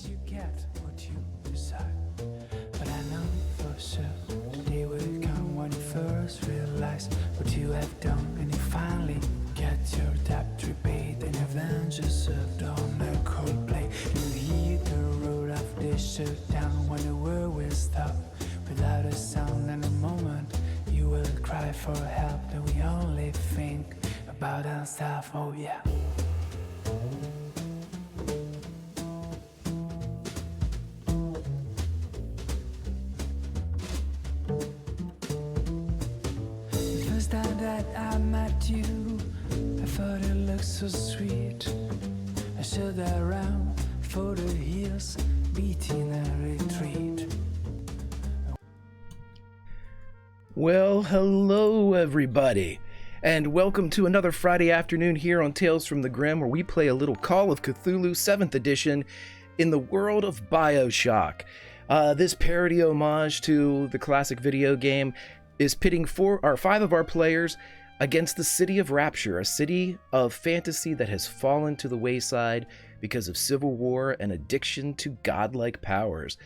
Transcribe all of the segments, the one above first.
Yes, you get what you decide. But I know for sure today will come when you first realize what you have done, and you finally get your debt repaid, and your vengeance served on a cold plate. You hear the road of this shutdown when the world will stop without a sound, and the moment you will cry for help, and we only think about ourselves. Oh yeah. The first time that I met you, I thought it looked so sweet. I stood around for the hills, beating a retreat. Well, hello everybody, and welcome to another Friday afternoon here on Tales from the Grim, where we play a little Call of Cthulhu 7th edition in the world of Bioshock. This parody homage to the classic video game is pitting 5 of our players against the city of Rapture, a city of fantasy that has fallen to the wayside because of civil war and addiction to godlike powers.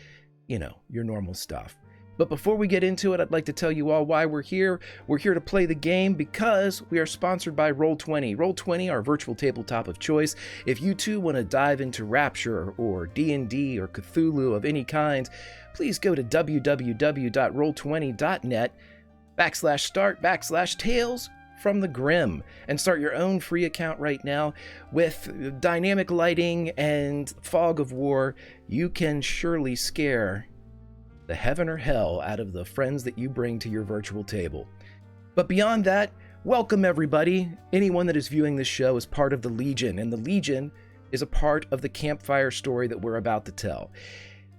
You know, your normal stuff. But before we get into it, I'd like to tell you all why we're here. We're here to play the game because we are sponsored by Roll20. Roll20, our virtual tabletop of choice. If you too want to dive into Rapture or D&D or Cthulhu of any kind, please go to www.roll20.net/start/tales from the Grim and start your own free account right now. With dynamic lighting and fog of war, you can surely scare the heaven or hell out of the friends that you bring to your virtual table. But beyond that, welcome everybody. Anyone that is viewing this show is part of the Legion, and the Legion is a part of the campfire story that we're about to tell.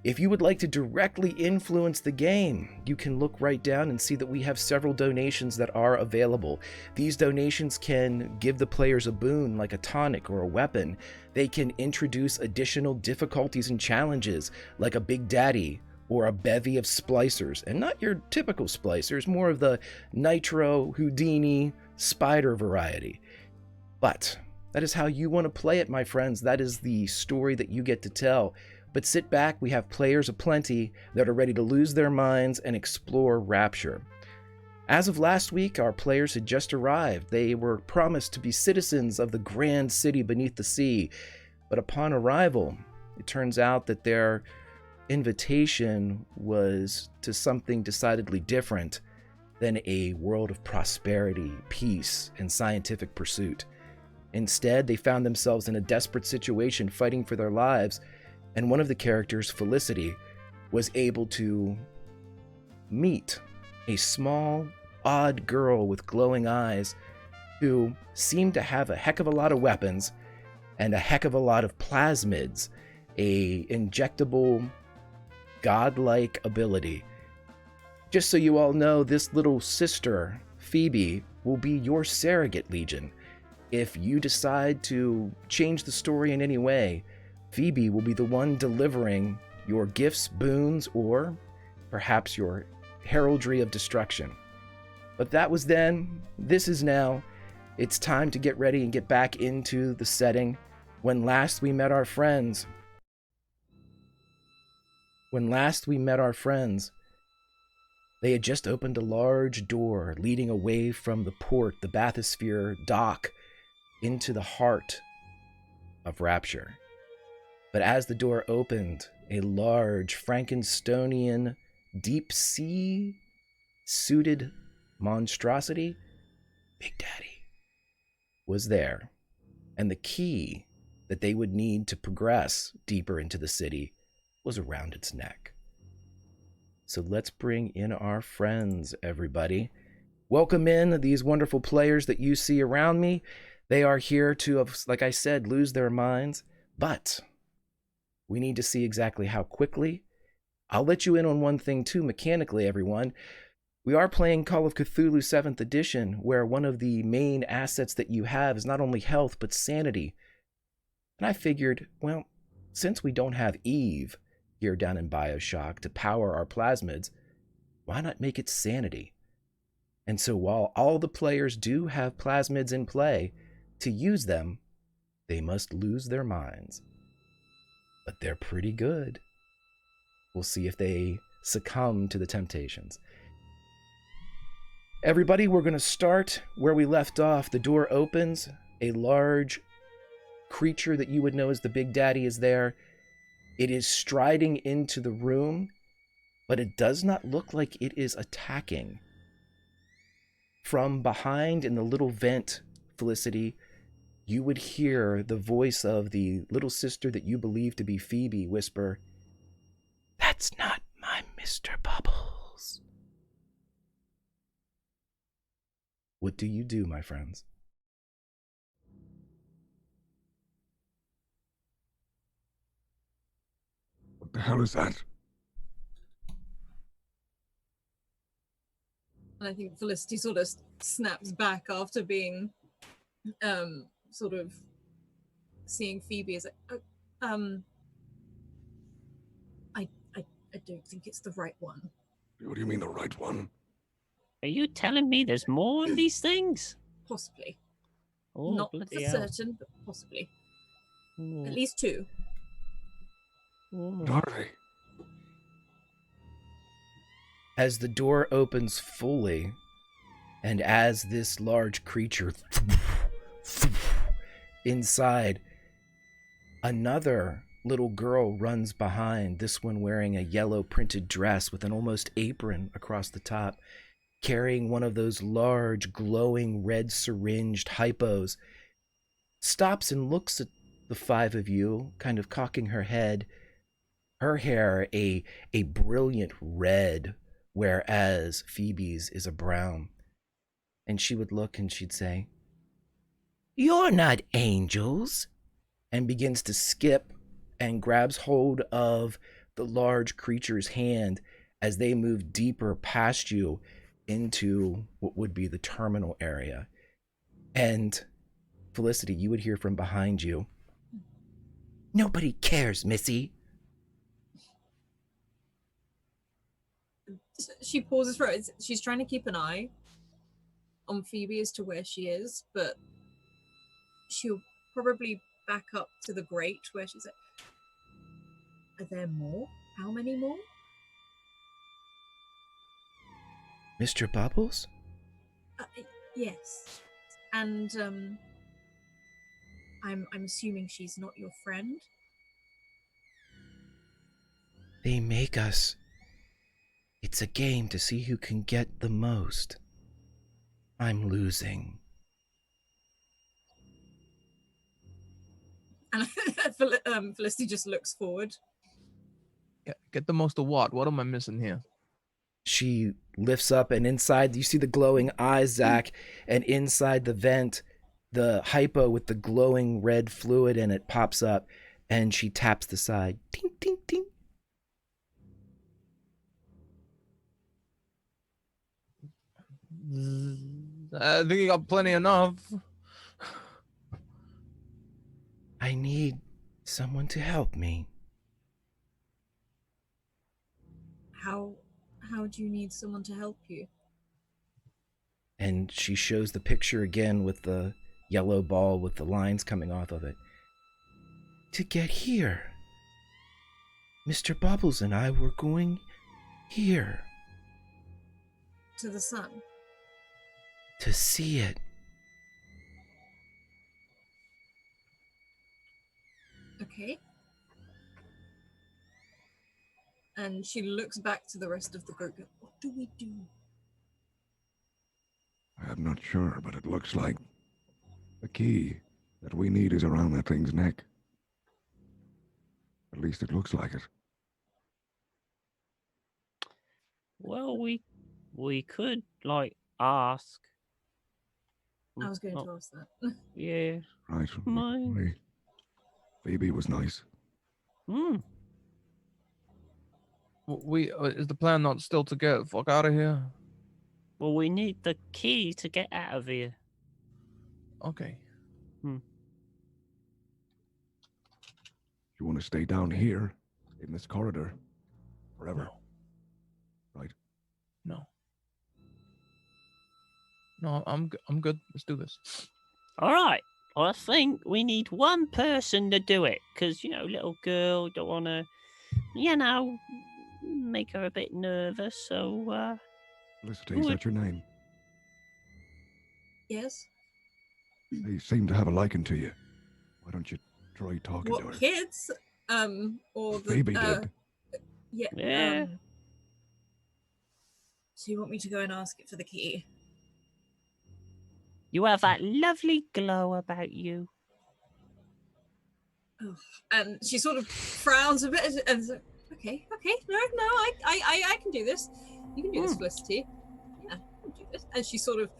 If you would like to directly influence the game, you can look right down and see that we have several donations that are available. These donations can give the players a boon, like a tonic or a weapon. They can introduce additional difficulties and challenges, like a Big Daddy, or a bevy of splicers, and not your typical splicers, more of the Nitro, Houdini, Spider variety. But that is how you want to play it, my friends. That is the story that you get to tell. But sit back, we have players aplenty that are ready to lose their minds and explore Rapture. As of last week, our players had just arrived. They were promised to be citizens of the grand city beneath the sea, but upon arrival, it turns out that their invitation was to something decidedly different than a world of prosperity, peace, and scientific pursuit. Instead, they found themselves in a desperate situation fighting for their lives, and one of the characters, Felicity, was able to meet a small, odd girl with glowing eyes who seemed to have a heck of a lot of weapons and a heck of a lot of plasmids, a injectable godlike ability. Just so you all know, this little sister, Phoebe, will be your surrogate Legion. If you decide to change the story in any way, Phoebe will be the one delivering your gifts, boons, or perhaps your heraldry of destruction. But that was then, this is now. It's time to get ready and get back into the setting. When last we met our friends, they had just opened a large door leading away from the port, the bathysphere dock, into the heart of Rapture. But as the door opened, a large Frankensteinian, deep-sea suited monstrosity, Big Daddy, was there, and the key that they would need to progress deeper into the city was around its neck. So let's bring in our friends, everybody. Welcome in these wonderful players that you see around me. They are here to, like I said, lose their minds, but we need to see exactly how quickly. I'll let you in on one thing too, mechanically, everyone. We are playing Call of Cthulhu 7th edition, where one of the main assets that you have is not only health, but sanity. And I figured, well, since we don't have Eve here down in Bioshock to power our plasmids, why not make it sanity? And so while all the players do have plasmids in play, to use them, they must lose their minds. but they're pretty good. We'll see if they succumb to the temptations. Everybody, we're going to start where we left off. The door opens. A large creature that you would know as the Big Daddy is there. It is striding into the room, but it does not look like it is attacking. From behind in the little vent, Felicity, you would hear the voice of the little sister that you believe to be Phoebe whisper, "That's not my Mr. Bubbles." What do you do, my friends? What the hell is that? And I think Felicity sort of snaps back after being sort of seeing Phoebe as like, I don't think it's the right one. What do you mean the right one? Are you telling me there's more of these things? Possibly. Oh, Not for bloody hell. certain, but possibly. Oh. At least two. What are they? As the door opens fully, and as this large creature inside, another little girl runs behind, this one wearing a yellow printed dress with an almost apron across the top, carrying one of those large glowing red syringed hypos, stops and looks at the five of you, kind of cocking her head, her hair a brilliant red, whereas Phoebe's is a brown. And she would look and she'd say, "You're not angels," and begins to skip and grabs hold of the large creature's hand as they move deeper past you into what would be the terminal area. And Felicity, you would hear from behind you, "Nobody cares, Missy." She pauses for it. She's trying to keep an eye on Phoebe as to where she is, but she'll probably back up to the grate where she's like, "Are there more? How many more?" "Mr. Bubbles?" Yes. And I'm assuming she's not your friend. "They make us. It's a game to see who can get the most. I'm losing." And Felicity just looks forward. Get the most of what? What am I missing here? She lifts up, and inside you see the glowing eyes, Zach, and inside the vent, the hypo with the glowing red fluid in it pops up, and she taps the side. Ting, ting, ting. I think you got plenty enough. "I need someone to help me." How do you need someone to help you? And she shows the picture again with the yellow ball with the lines coming off of it. "To get here. Mr. Bubbles and I were going here To the sun. to see it." Okay. And she looks back to the rest of the group. What do we do? I'm not sure, but it looks like the key that we need is around that thing's neck. At least it looks like it. Well, we could like ask. I was going Oh, to ask that. yeah. Right. Mine. Hey, Phoebe was nice. Hmm. We is the plan not still to get the fuck out of here? Well, we need the key to get out of here. Okay. You want to stay down here in this corridor forever? No. Right. No. No, I'm good. Let's do this. All right. I think we need one person to do it, because, little girl, don't want to, make her a bit nervous, so, Felicity, who is would... that your name? Yes. They seem to have a liking to you. Why don't you try talking to What her? kids? Or the Phoebe did. Yeah. Yeah. So you want me to go and ask it for the key? You have that lovely glow about you. Oh. And she sort of frowns a bit and says, okay, no, I can do this. You can do this, Felicity. Yeah, I can do this. And she sort of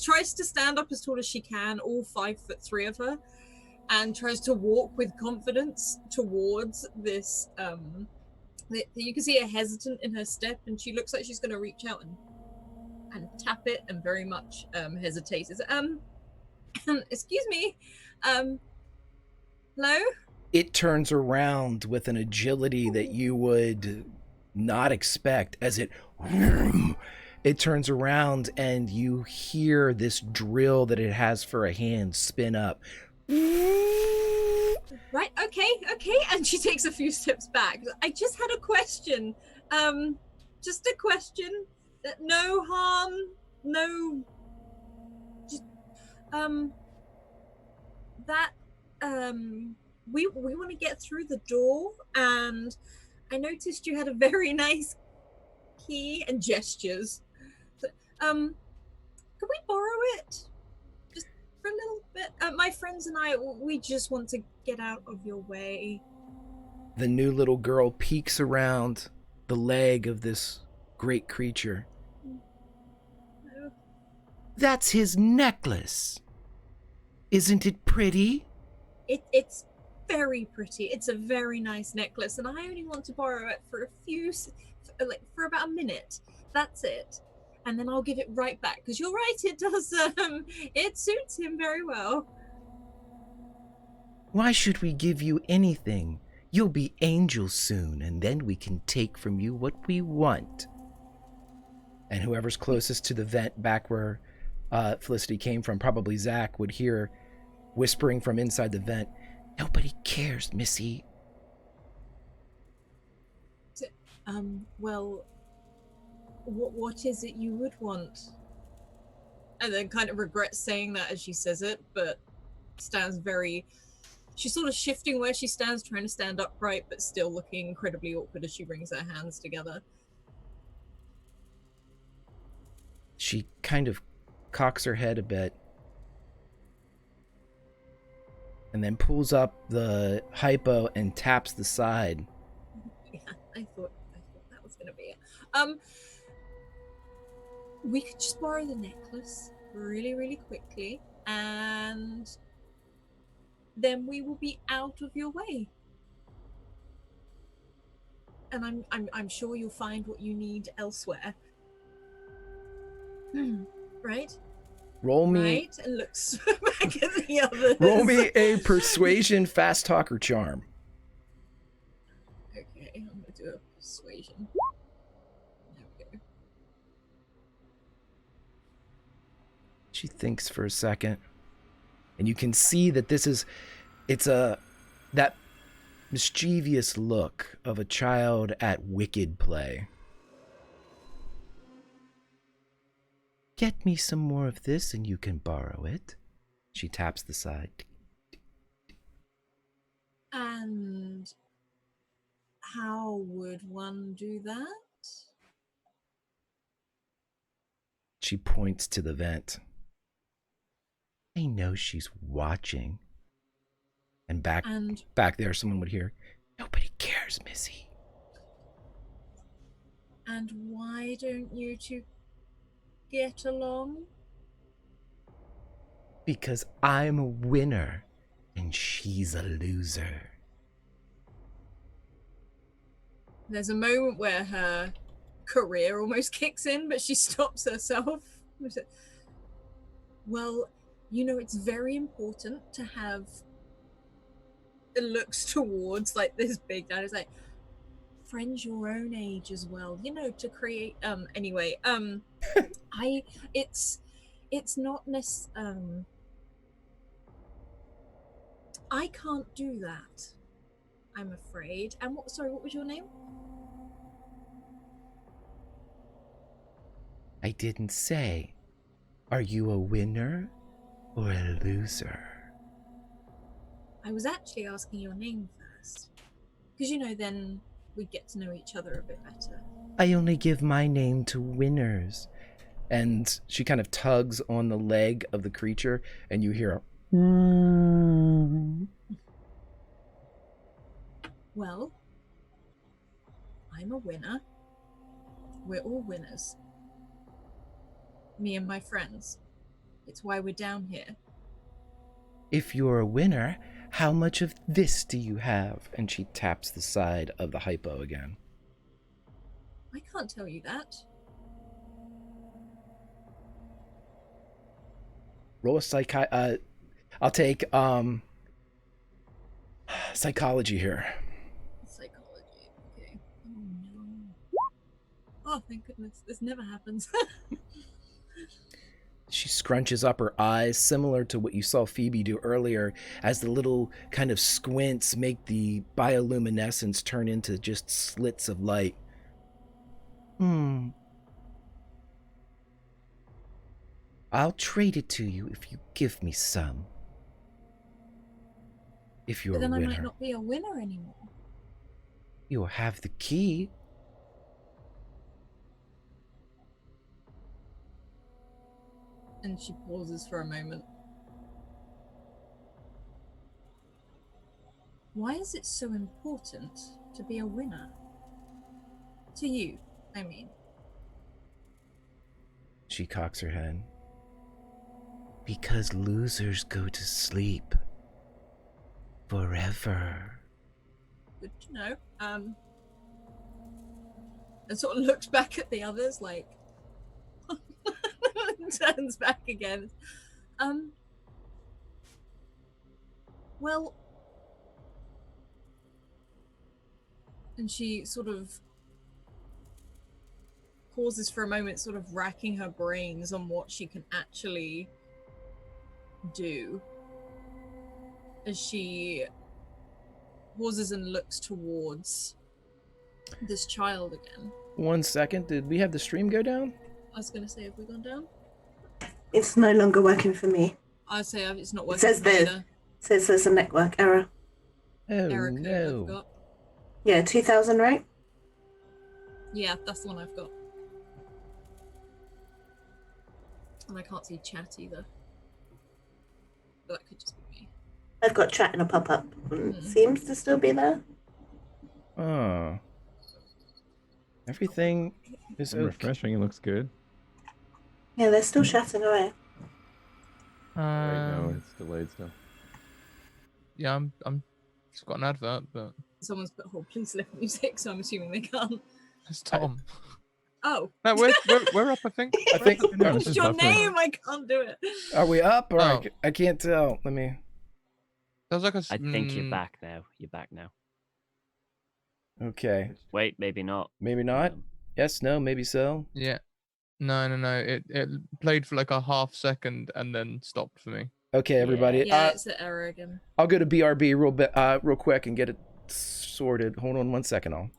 tries to stand up as tall as she can, all 5'3" of her, and tries to walk with confidence towards this. You can see her hesitant in her step, and she looks like she's going to reach out and tap it, and very much hesitates. Excuse me, hello. It turns around with an agility that you would not expect as it turns around, and you hear this drill that it has for a hand spin up. Right, okay, and she takes a few steps back. I just had a question. Just a question. No harm, no. Just, that, we want to get through the door, and I noticed you had a very nice key and gestures. So, could we borrow it? Just for a little bit? My friends and I, we just want to get out of your way. The new little girl peeks around the leg of this great creature. That's his necklace. Isn't it pretty? It's very pretty. It's a very nice necklace, and I only want to borrow it for for about a minute. That's it. And then I'll give it right back, because you're right, it does, it suits him very well. Why should we give you anything? You'll be angels soon, and then we can take from you what we want. And whoever's closest to the vent back where Felicity came from, probably Zach, would hear whispering from inside the vent, "Nobody cares, Missy." Well, what is it you would want? And then kind of regrets saying that as she says it, but stands very... She's sort of shifting where she stands, trying to stand upright, but still looking incredibly awkward as she brings her hands together. She kind of cocks her head a bit and then pulls up the hypo and taps the side. Yeah, I thought that was gonna be it. We could just borrow the necklace really, really quickly, and then we will be out of your way. And I'm sure you'll find what you need elsewhere. Right? Roll me. Right? And looks back at the others. Roll me a persuasion, fast talk, or charm. Okay, I'm gonna do a persuasion. There we go. She thinks for a second, and you can see that that mischievous look of a child at wicked play. Get me some more of this and you can borrow it. She taps the side. And how would one do that? She points to the vent. I know she's watching. And back there, someone would hear, "Nobody cares, Missy." And why don't you two get along? Because I'm a winner and she's a loser. There's a moment where her career almost kicks in, but she stops herself. Well, it's very important to have... It looks towards like this big dad is like, friends your own age as well, to create anyway, it's not necessarily I can't do that, I'm afraid. And what was your name? I didn't say. Are you a winner or a loser? I was actually asking your name first. Because, then we'd get to know each other a bit better. I only give my name to winners. And she kind of tugs on the leg of the creature, and you hear a Well, I'm a winner. We're all winners. Me and my friends. It's why we're down here. If you're a winner, how much of this do you have? And she taps the side of the hypo again. I can't tell you that. Roll a I'll take psychology here. Psychology. Okay. Oh no. Oh, thank goodness. This never happens. She scrunches up her eyes, similar to what you saw Phoebe do earlier, as the little kind of squints make the bioluminescence turn into just slits of light. I'll trade it to you if you give me some. If you're But then a I winner. might not be a winner anymore. You'll have the key. And she pauses for a moment. Why is it so important to be a winner? To you, I mean. She cocks her head. Because losers go to sleep. Forever. Good to know. And sort of looks back at the others like turns back again. Well, and she sort of pauses for a moment, sort of racking her brains on what she can actually do, as she pauses and looks towards this child again. 1 second, did we have the stream go down? I was going to say, have we gone down? It's no longer working for me. I'd say it's not working. It says for me there. either. Says there's a network error. Oh Error code I've no. got. Yeah, 2000, right? Yeah, that's the one I've got. And I can't see chat either. But that could just be me. I've got chat in a pop-up. Seems to still be there. Oh. Everything is I'm okay. refreshing. It looks good. Yeah, they're still chatting away. Right now it's delayed still. Yeah, I'm just got an advert, but Someone's put whole please lift music, so I'm assuming they can't. it's Tom. Oh. No, we're up, I think. I think. No, this What's is your buffering. name? I can't do it. Are we up? Or Oh. I can't tell. Let me. There's like a. I think you're back now. You're back now. Okay. Wait, maybe not. Maybe not. Yes. No. Maybe so. Yeah. No. It played for like a half second and then stopped for me. Okay, everybody. Yeah, it's an error again. I'll go to BRB real quick and get it sorted. Hold on 1 second. I'll.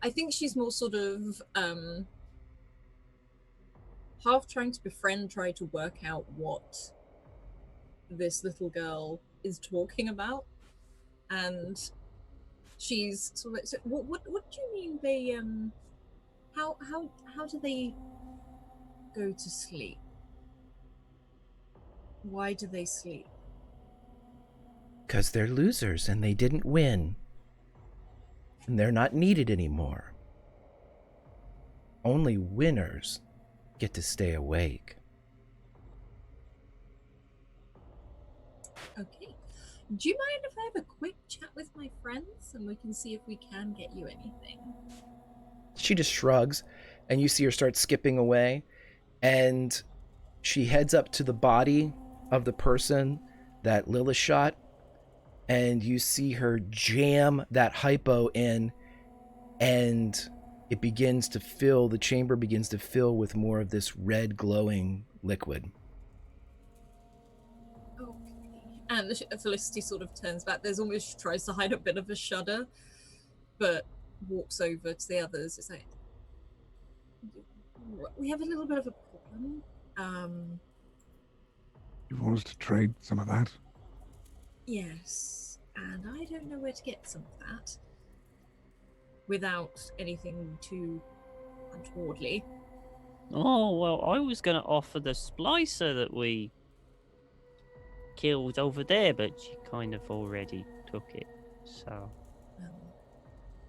I think she's more sort of half trying to befriend, try to work out what this little girl is talking about, and she's sort of, so what do you mean they how do they go to sleep? Why do they sleep? Because they're losers and they didn't win. And they're not needed anymore. Only winners get to stay awake. Okay. Do you mind if I have a quick chat with my friends and we can see if we can get you anything? She just shrugs, and you see her start skipping away, and she heads up to the body of the person that Lilith shot, and you see her jam that hypo in, and it begins to fill, the chamber begins to fill with more of this red glowing liquid. Okay. And Felicity sort of turns back. There's almost tries to hide a bit of a shudder, but walks over to the others. It's like, we have a little bit of a problem. You want us to trade some of that? Yes, and I don't know where to get some of that without anything too untowardly. Oh, well, I was going to offer the splicer that we killed over there, but she kind of already took it. So,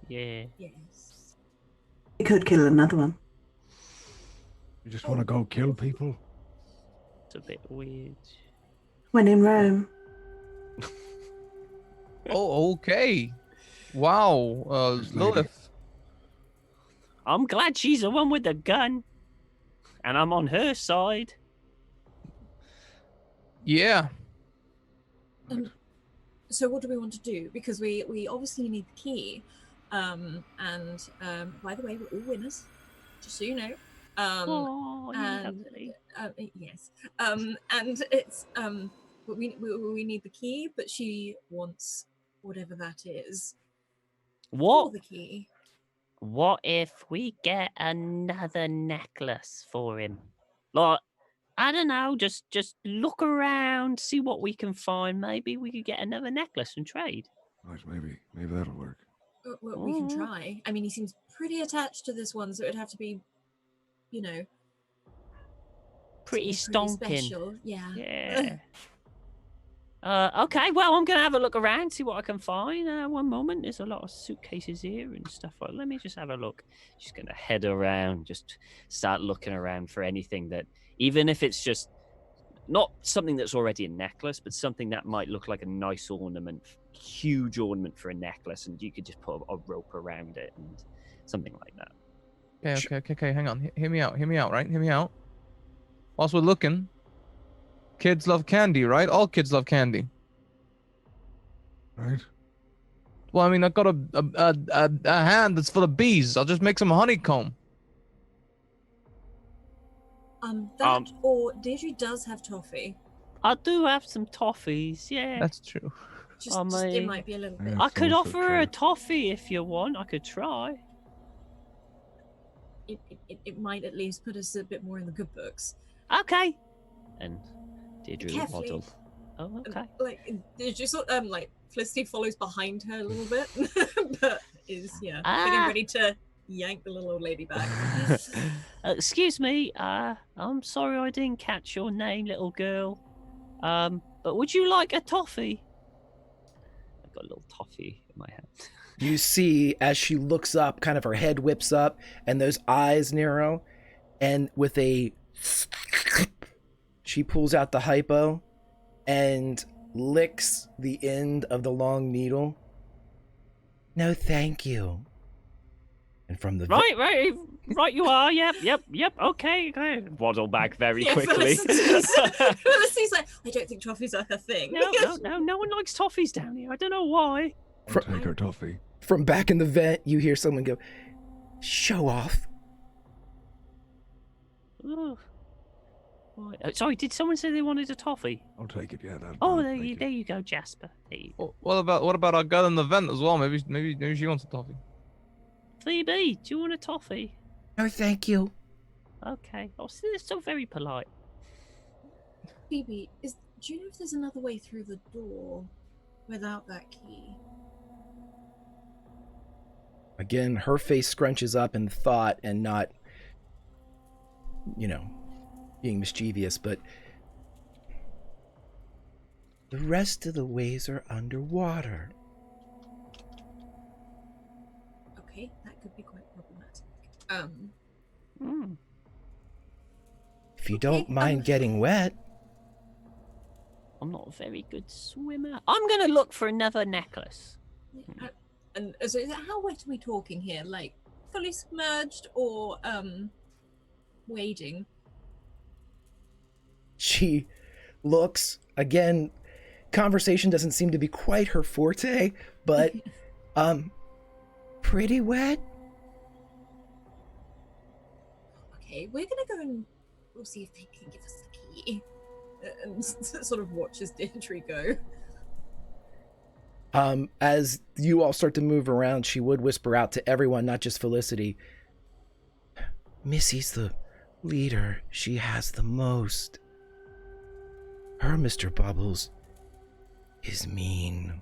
yeah. Yes. We could kill another one. You just want to go kill people? It's a bit weird. When in Rome. Oh, okay. Wow, This lady. Lilith. I'm glad she's the one with the gun. And I'm on her side. Yeah. So what do we want to do? Because we obviously need the key. And by the way, we're all winners, just so you know. Oh, And lovely. yes. And it's but we need the key, but she wants whatever that is. What? For the key. What if we get another necklace for him? Like, I don't know, just look around, see what we can find. Maybe we could get another necklace and trade. Right, maybe that'll work. Well, we can try. I mean, he seems pretty attached to this one, so it'd have to be, you know, Pretty something stonking. special. Yeah. Yeah. Okay, well, I'm going to have a look around, see what I can find. One moment. There's a lot of suitcases here and stuff. Let me just have a look. Just going to head around, just start looking around for anything that, even if it's just not something that's already a necklace, but something that might look like a nice ornament, huge ornament for a necklace, and you could just put a rope around it and something like that. Okay, hang on. Hear me out, right? Hear me out. Whilst we're looking, kids love candy, right? All kids love candy. Right? Well, I mean, I've got a hand that's full of bees. I'll just make some honeycomb. Or Deirdre does have toffee. I do have some toffees, yeah. That's true. Just it might be a little bit. Yeah. I could also offer her a true. toffee if you want. I could try. It might at least put us a bit more in the good books. Okay. And Deirdre will Carefully. waddle. Oh, okay. Like Deirdre sort like Felicity follows behind her a little bit, but is getting ready to yank the little old lady back. Excuse me. I'm sorry I didn't catch your name, little girl. But would you like a toffee? I've got a little toffee in my hand. You see, as she looks up, kind of her head whips up, and those eyes narrow, and with a... she pulls out the hypo and licks the end of the long needle. No, thank you. And from the Right, you are. Yep. Okay. Waddle back very Yeah, quickly. Felicity's like, I don't think toffees are her thing. No one likes toffees down here. I don't know why. I'll take her toffee. from back in the vent, you hear someone go, "Show off." Oh. Sorry, did someone say they wanted a toffee? I'll take it, yeah. There you go, Jasper. There you go. What about our girl in the vent as well? Maybe she wants a toffee. Phoebe, do you want a toffee? No, thank you. Okay. Oh, so they're so very polite. Phoebe, do you know if there's another way through the door without that key? Again, her face scrunches up in thought and not, being mischievous, but the rest of the ways are underwater. Okay, that could be quite problematic. If you don't mind getting wet. I'm not a very good swimmer. I'm going to look for another necklace. And so how wet are we talking here? Like fully submerged or wading? She looks, again, conversation doesn't seem to be quite her forte, but pretty wet. Okay, we're gonna go and we'll see if they can give us the key. And sort of watch as Deirdre go. As you all start to move around, she would whisper out to everyone, not just Felicity, "Missy's the leader. She has the most. Her Mr. Bubbles is mean."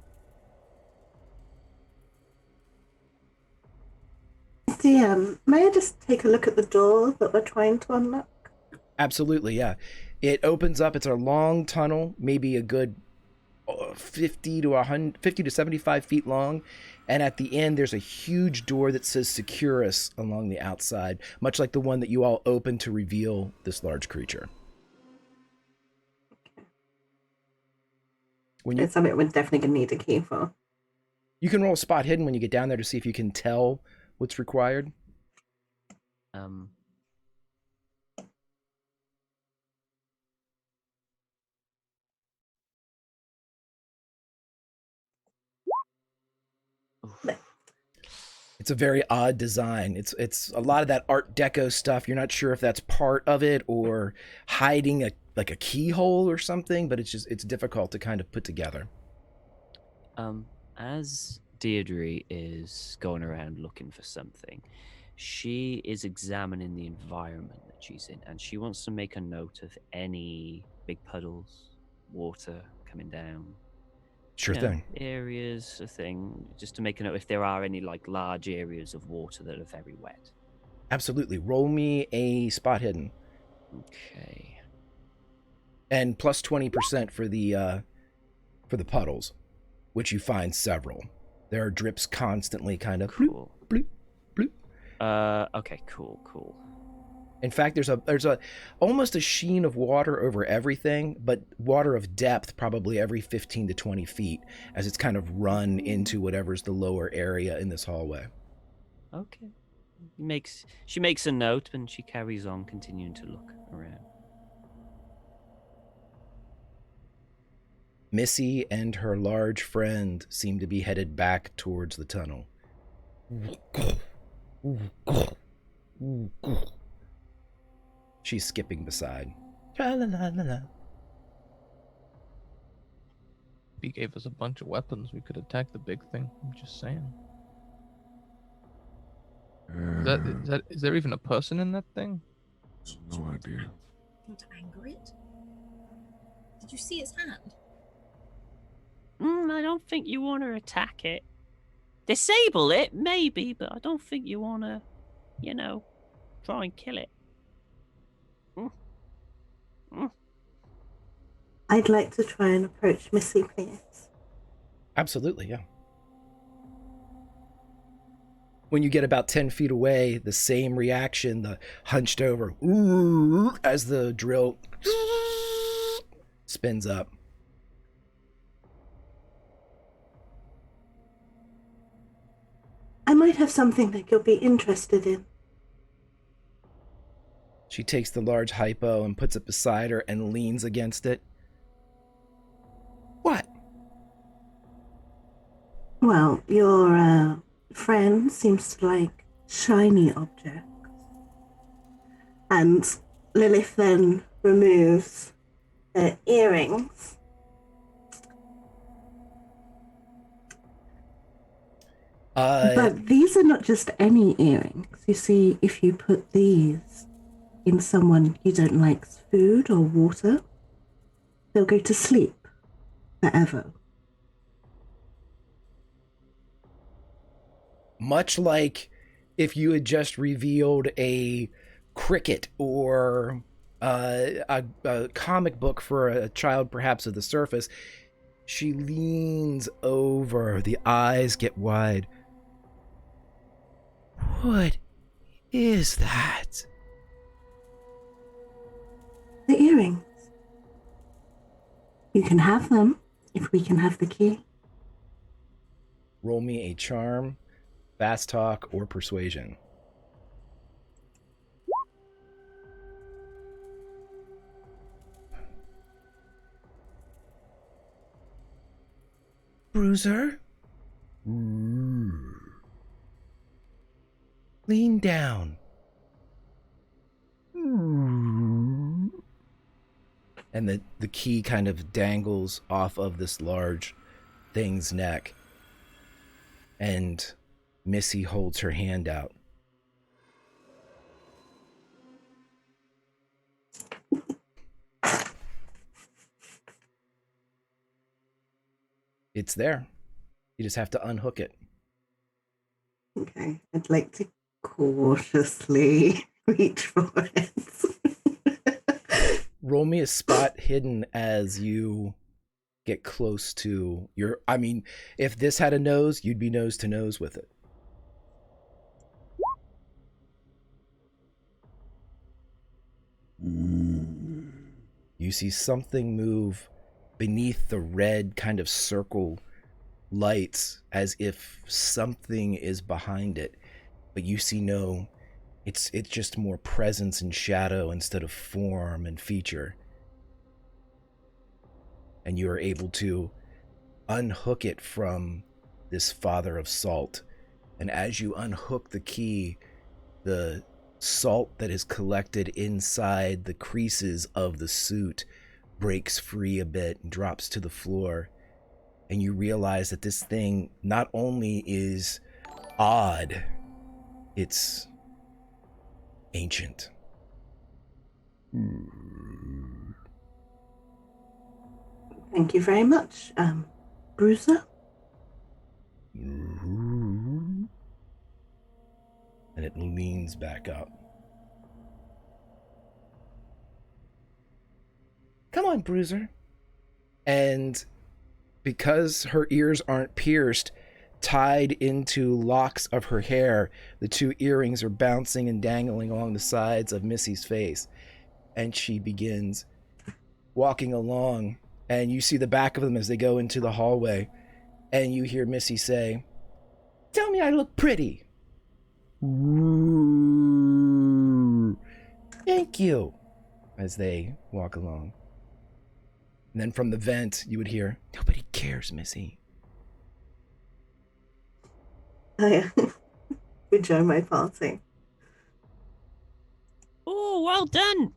May I just take a look at the door that we're trying to unlock? Absolutely, yeah. It opens up. It's a long tunnel, maybe a good 50 to 75 feet long, and at the end there's a huge door that says Securus along the outside, much like the one that you all opened to reveal this large creature. It's something we're definitely going to need a key for. You can roll spot hidden when you get down there to see if you can tell what's required. It's a very odd design. It's a lot of that Art Deco stuff. You're not sure if that's part of it or hiding a keyhole or something, but it's difficult to kind of put together. As Deirdre is going around looking for something, she is examining the environment that she's in, and she wants to make a note of any big puddles, water coming down. Sure thing. Areas of thing, just to make a note if there are any like large areas of water that are very wet. Absolutely. Roll me a spot hidden. Okay. And plus 20% for the puddles, which you find several. There are drips constantly, kind of. Cool. Bloop, bloop, bloop. Okay. Cool. In fact, there's a almost a sheen of water over everything, but water of depth probably every 15 to 20 feet as it's kind of run into whatever's the lower area in this hallway. Okay. She makes a note and she carries on, continuing to look around. Missy and her large friend seem to be headed back towards the tunnel. She's skipping beside. He gave us a bunch of weapons. We could attack the big thing. I'm just saying. Is there even a person in that thing? No idea. Want to anger it? Did you see its hand? I don't think you want to attack it. Disable it, maybe, but I don't think you want to, try and kill it. I'd like to try and approach Missy, please. Absolutely, yeah. When you get about 10 feet away, the same reaction, the hunched over, as the drill spins up. Am might have something that you'll be interested in. She takes the large hypo and puts it beside her and leans against it. What? Well, your friend seems to like shiny objects. And Lilith then removes her earrings. But these are not just any earrings. You see, if you put these in someone you don't like's food or water, they'll go to sleep forever. Much like if you had just revealed a cricket or a comic book for a child, perhaps of the surface, she leans over. The eyes get wide. What is that? The earrings. You can have them if we can have the key. Roll me a charm, fast talk, or persuasion. Bruiser? Lean down. And the key kind of dangles off of this large thing's neck. And Missy holds her hand out. It's there. You just have to unhook it. Okay, I'd like to cautiously reach for it. Roll me a spot hidden as you get close to your... I mean, if this had a nose, you'd be nose to nose with it. You see something move beneath the red kind of circle lights as if something is behind it, but you see no... It's just more presence and shadow instead of form and feature. And you are able to unhook it from this father of salt. And as you unhook the key, the salt that is collected inside the creases of the suit breaks free a bit and drops to the floor. And you realize that this thing not only is odd, it's ancient. Thank you very much, Bruiser. And it leans back up. Come on, Bruiser. And because her ears aren't pierced, tied into locks of her hair, the two earrings are bouncing and dangling along the sides of Missy's face. And she begins walking along, and you see the back of them as they go into the hallway. And you hear Missy say, "Tell me I look pretty." "Thank you," as they walk along. And then from the vent, you would hear, "Nobody cares, Missy." I enjoy my party. Oh, well done.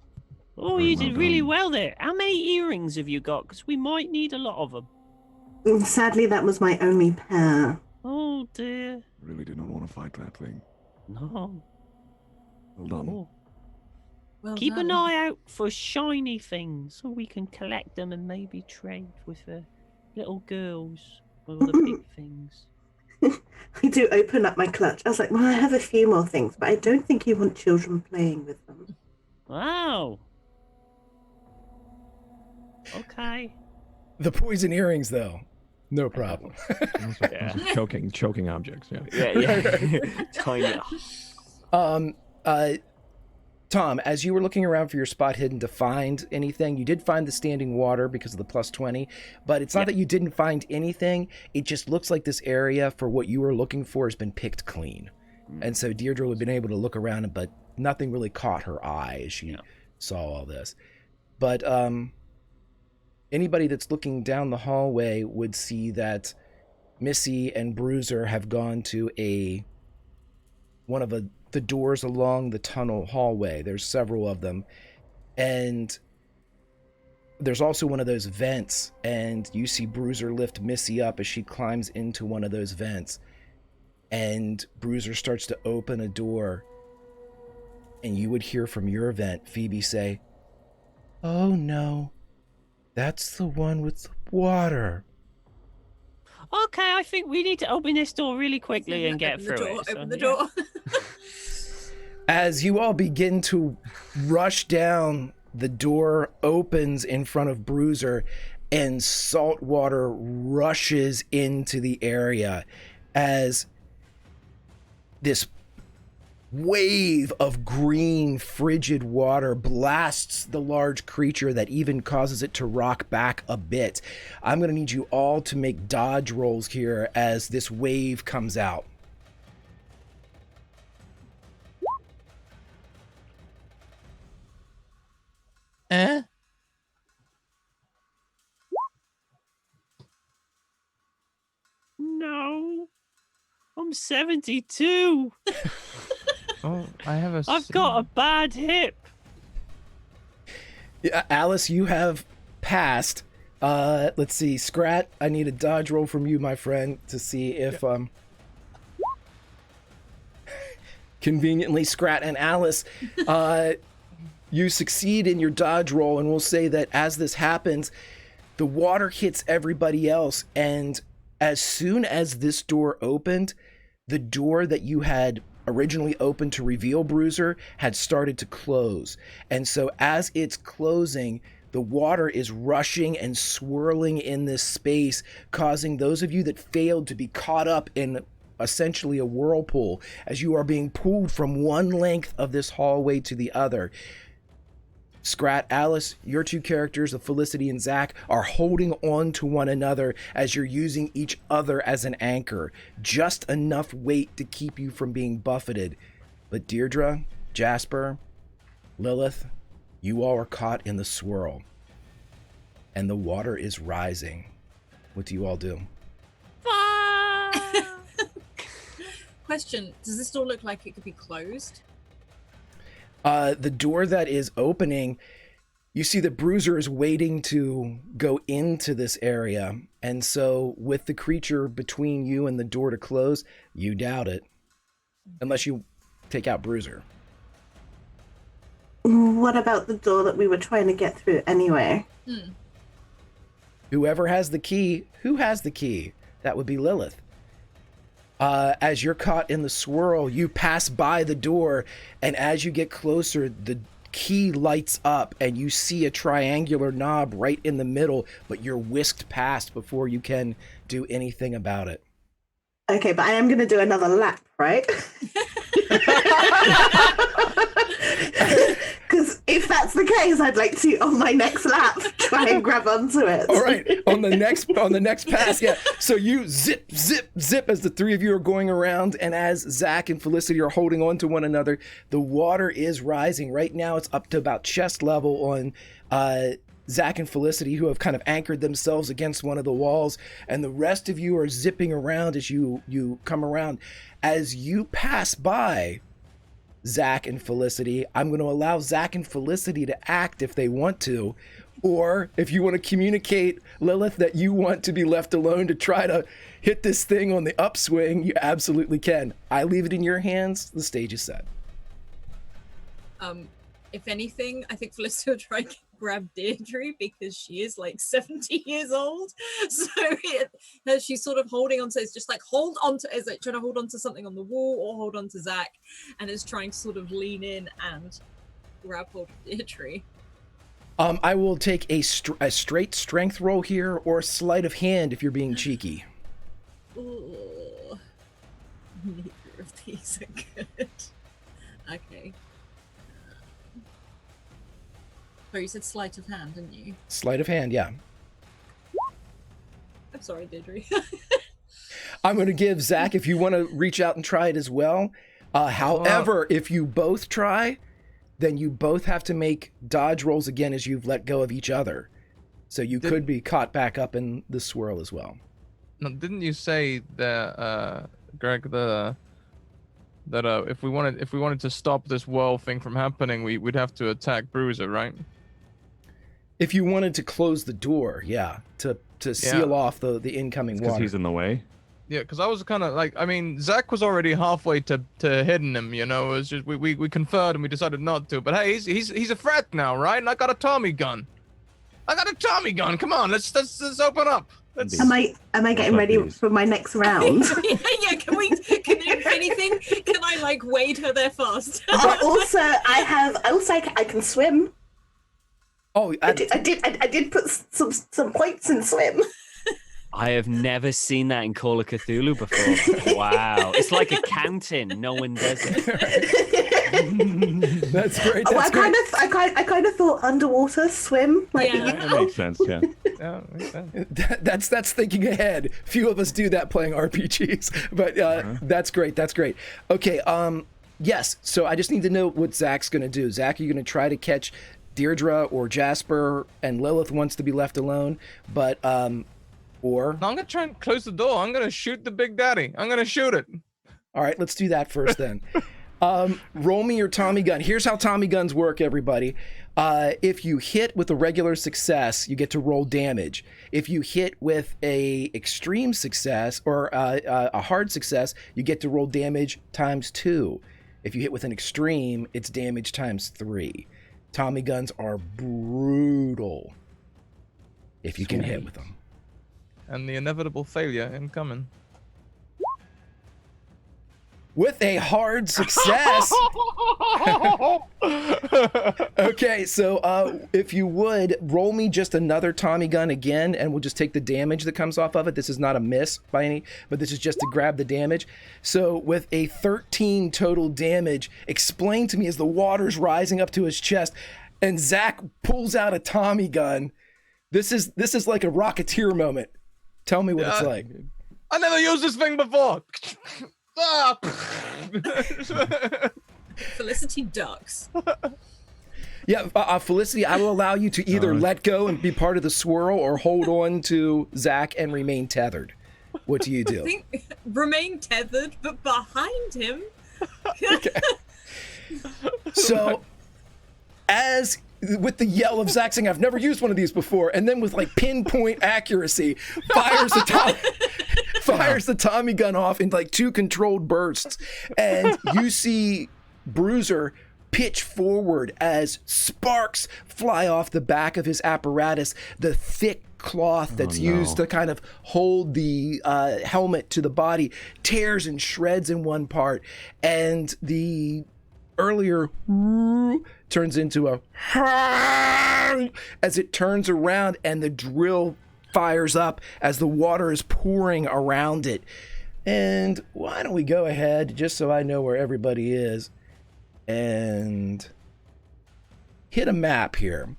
Oh, Very you well did really done. well there. How many earrings have you got? Because we might need a lot of them. Sadly, that was my only pair. Oh, dear. Really did not want to fight that thing. No. Well done. Oh. Well Keep an done. eye out for shiny things so we can collect them and maybe trade with the little girls or the big things. I do open up my clutch. I was like, well, I have a few more things, but I don't think you want children playing with them. Wow. Okay. The poison earrings, though, no problem. Yeah. Choking objects. Yeah. Yeah. Tiny. Tom, as you were looking around for your spot hidden to find anything, you did find the standing water because of the +20, but it's not that you didn't find anything. It just looks like this area for what you were looking for has been picked clean. And so Deirdre would have been able to look around, but nothing really caught her eye as she saw all this. But anybody that's looking down the hallway would see that Missy and Bruiser have gone to one of the doors along the tunnel hallway. There's several of them. And there's also one of those vents, and you see Bruiser lift Missy up as she climbs into one of those vents. And Bruiser starts to open a door, and you would hear from your vent Phoebe say, "Oh no, that's the one with the water." Okay, I think we need to open this door really quickly and get through it. Open the door. As you all begin to rush down, the door opens in front of Bruiser, and salt water rushes into the area as this wave of green, frigid water blasts the large creature that even causes it to rock back a bit. I'm going to need you all to make dodge rolls here as this wave comes out. No. I'm 72. Oh, I've got a bad hip. Yeah, Alice, you have passed. Let's see. Scrat, I need a dodge roll from you, my friend, to see if conveniently Scrat and Alice, you succeed in your dodge roll, and we'll say that as this happens, the water hits everybody else, and as soon as this door opened, the door that you had originally opened to reveal Bruiser had started to close. And so as it's closing, the water is rushing and swirling in this space, causing those of you that failed to be caught up in essentially a whirlpool as you are being pulled from one length of this hallway to the other. Scrat, Alice, your two characters of Felicity and Zach are holding on to one another as you're using each other as an anchor. Just enough weight to keep you from being buffeted. But Deirdre, Jasper, Lilith, you all are caught in the swirl. And the water is rising. What do you all do? Question, does this door look like it could be closed? The door that is opening, you see that Bruiser is waiting to go into this area. And so with the creature between you and the door to close, you doubt it. Unless you take out Bruiser. What about the door that we were trying to get through anyway? Whoever has the key, who has the key? That would be Lilith. As you're caught in the swirl, you pass by the door, and as you get closer, the key lights up, and you see a triangular knob right in the middle, but you're whisked past before you can do anything about it. Okay, but I am going to do another lap, right? Because if that's the case, I'd like to, on my next lap, try and grab onto it. All right, on the next pass, yeah. So you zip, zip, zip as the three of you are going around, and as Zach and Felicity are holding on to one another, the water is rising. Right now, it's up to about chest level on Zach and Felicity, who have kind of anchored themselves against one of the walls, and the rest of you are zipping around as you come around. As you pass by Zach and Felicity, I'm going to allow Zach and Felicity to act if they want to, or if you want to communicate, Lilith, that you want to be left alone to try to hit this thing on the upswing, you absolutely can. I leave it in your hands. The stage is set. If anything, I think Felicity will try and grab Deirdre because she is like 70 years old. So she's sort of holding on to, it's just like hold on to, is it trying to hold on to something on the wall or hold on to Zach, and is trying to sort of lean in and grab hold of Deirdre. I will take a straight strength roll here, or a sleight of hand if you're being cheeky. Ooh. Neither of these are good. Okay. Oh, you said sleight of hand, didn't you? Sleight of hand, yeah. I'm sorry, Deirdre. I'm going to give Zach, if you want to reach out and try it as well. However, if you both try, then you both have to make dodge rolls again as you've let go of each other. So you could be caught back up in the swirl as well. No, didn't you say that, Greg, that if we wanted to stop this whirl thing from happening, we'd have to attack Bruiser, right? If you wanted to close the door, yeah, to seal off the incoming water. Because he's in the way. Yeah, because I was kind of like, I mean, Zach was already halfway to hitting him, you know. It was just we conferred and we decided not to. But hey, he's a threat now, right? And I got a Tommy gun. Come on, let's open up. Am I getting ready for my next round? yeah, can you do anything? Can I like wade her there fast? I can swim. Oh, I did put some points in swim. I have never seen that in Call of Cthulhu before. Wow. It's like accounting. No one does it. That's great. I kind of thought underwater swim. Like, Yeah. That makes sense, yeah. Yeah, makes sense. That's thinking ahead. Few of us do that playing RPGs, but that's great. That's great. Okay. Yes. So I just need to know what Zach's going to do. Zach, are you going to try to catch Deirdre or Jasper? And Lilith wants to be left alone, but or No, I'm gonna try and close the door. I'm gonna shoot the Big Daddy. I'm gonna shoot it. all right, let's do that first then. Roll me your Tommy gun. Here's how Tommy guns work, everybody. If you hit with a regular success, you get to roll damage. If you hit with a extreme success or a hard success, you get to roll damage times 2. If you hit with an extreme, it's damage times 3. Tommy guns are brutal if you can hit with them. And the inevitable failure incoming. With a hard success. Okay, so if you would, roll me just another Tommy gun again, and we'll just take the damage that comes off of it. This is not a miss by any, but this is just to grab the damage. So with a 13 total damage, explain to me as the water's rising up to his chest, and Zach pulls out a Tommy gun. This is like a Rocketeer moment. Tell me what it's like. I never used this thing before. Felicity ducks. Yeah, Felicity, I will allow you to either let go and be part of the swirl or hold on to Zach and remain tethered. What do you do? I think remain tethered, but behind him. Okay. So, as with the yell of Zach saying, I've never used one of these before, and then with like pinpoint accuracy, fires the Tommy gun off in like 2 controlled bursts, and you see Bruiser pitch forward as sparks fly off the back of his apparatus, the thick cloth that's used to kind of hold the helmet to the body tears and shreds in one part, and the earlier turns into a as it turns around, and the drill fires up as the water is pouring around it. And why don't we go ahead, just so I know where everybody is, and hit a map here.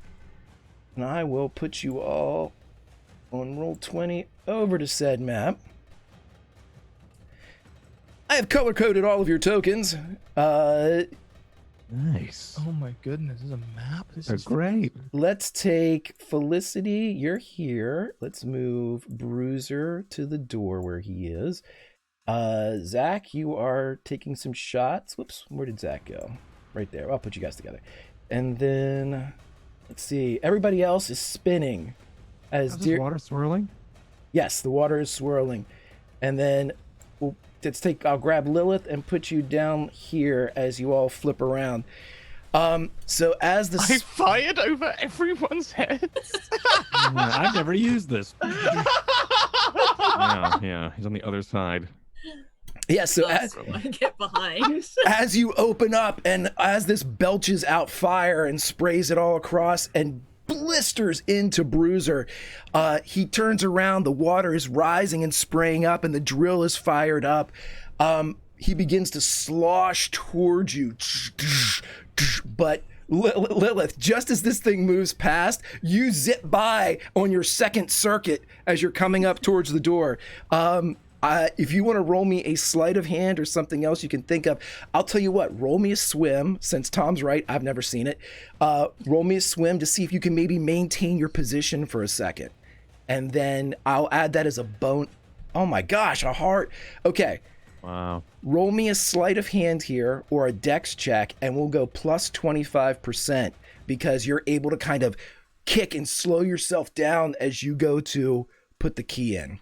And I will put you all on Roll20 over to said map. I have color-coded all of your tokens. Nice. Oh my goodness, this is a map? This is great. Let's take Felicity, you're here. Let's move Bruiser to the door where he is. Zach, you are taking some shots. Whoops, where did Zach go? Right there. I'll put you guys together. And then, let's see, everybody else is spinning. Is the water swirling? Yes, the water is swirling. And then I'll grab Lilith and put you down here as you all flip around. So as the I fired over everyone's heads. I've never used this. Yeah, he's on the other side. Yeah, so That's what I get behind. as you open up and as this belches out fire and sprays it all across and blisters into Bruiser, he turns around, the water is rising and spraying up, and the drill is fired up. He begins to slosh towards you, but Lilith, just as this thing moves past, you zip by on your second circuit as you're coming up towards the door. If you want to roll me a sleight of hand or something else you can think of, I'll tell you what, roll me a swim, since Tom's right, I've never seen it. Roll me a swim to see if you can maybe maintain your position for a second. And then I'll add that as a bone. Oh my gosh, a heart. Okay. Wow. Roll me a sleight of hand here or a dex check, and we'll go plus 25% because you're able to kind of kick and slow yourself down as you go to put the key in.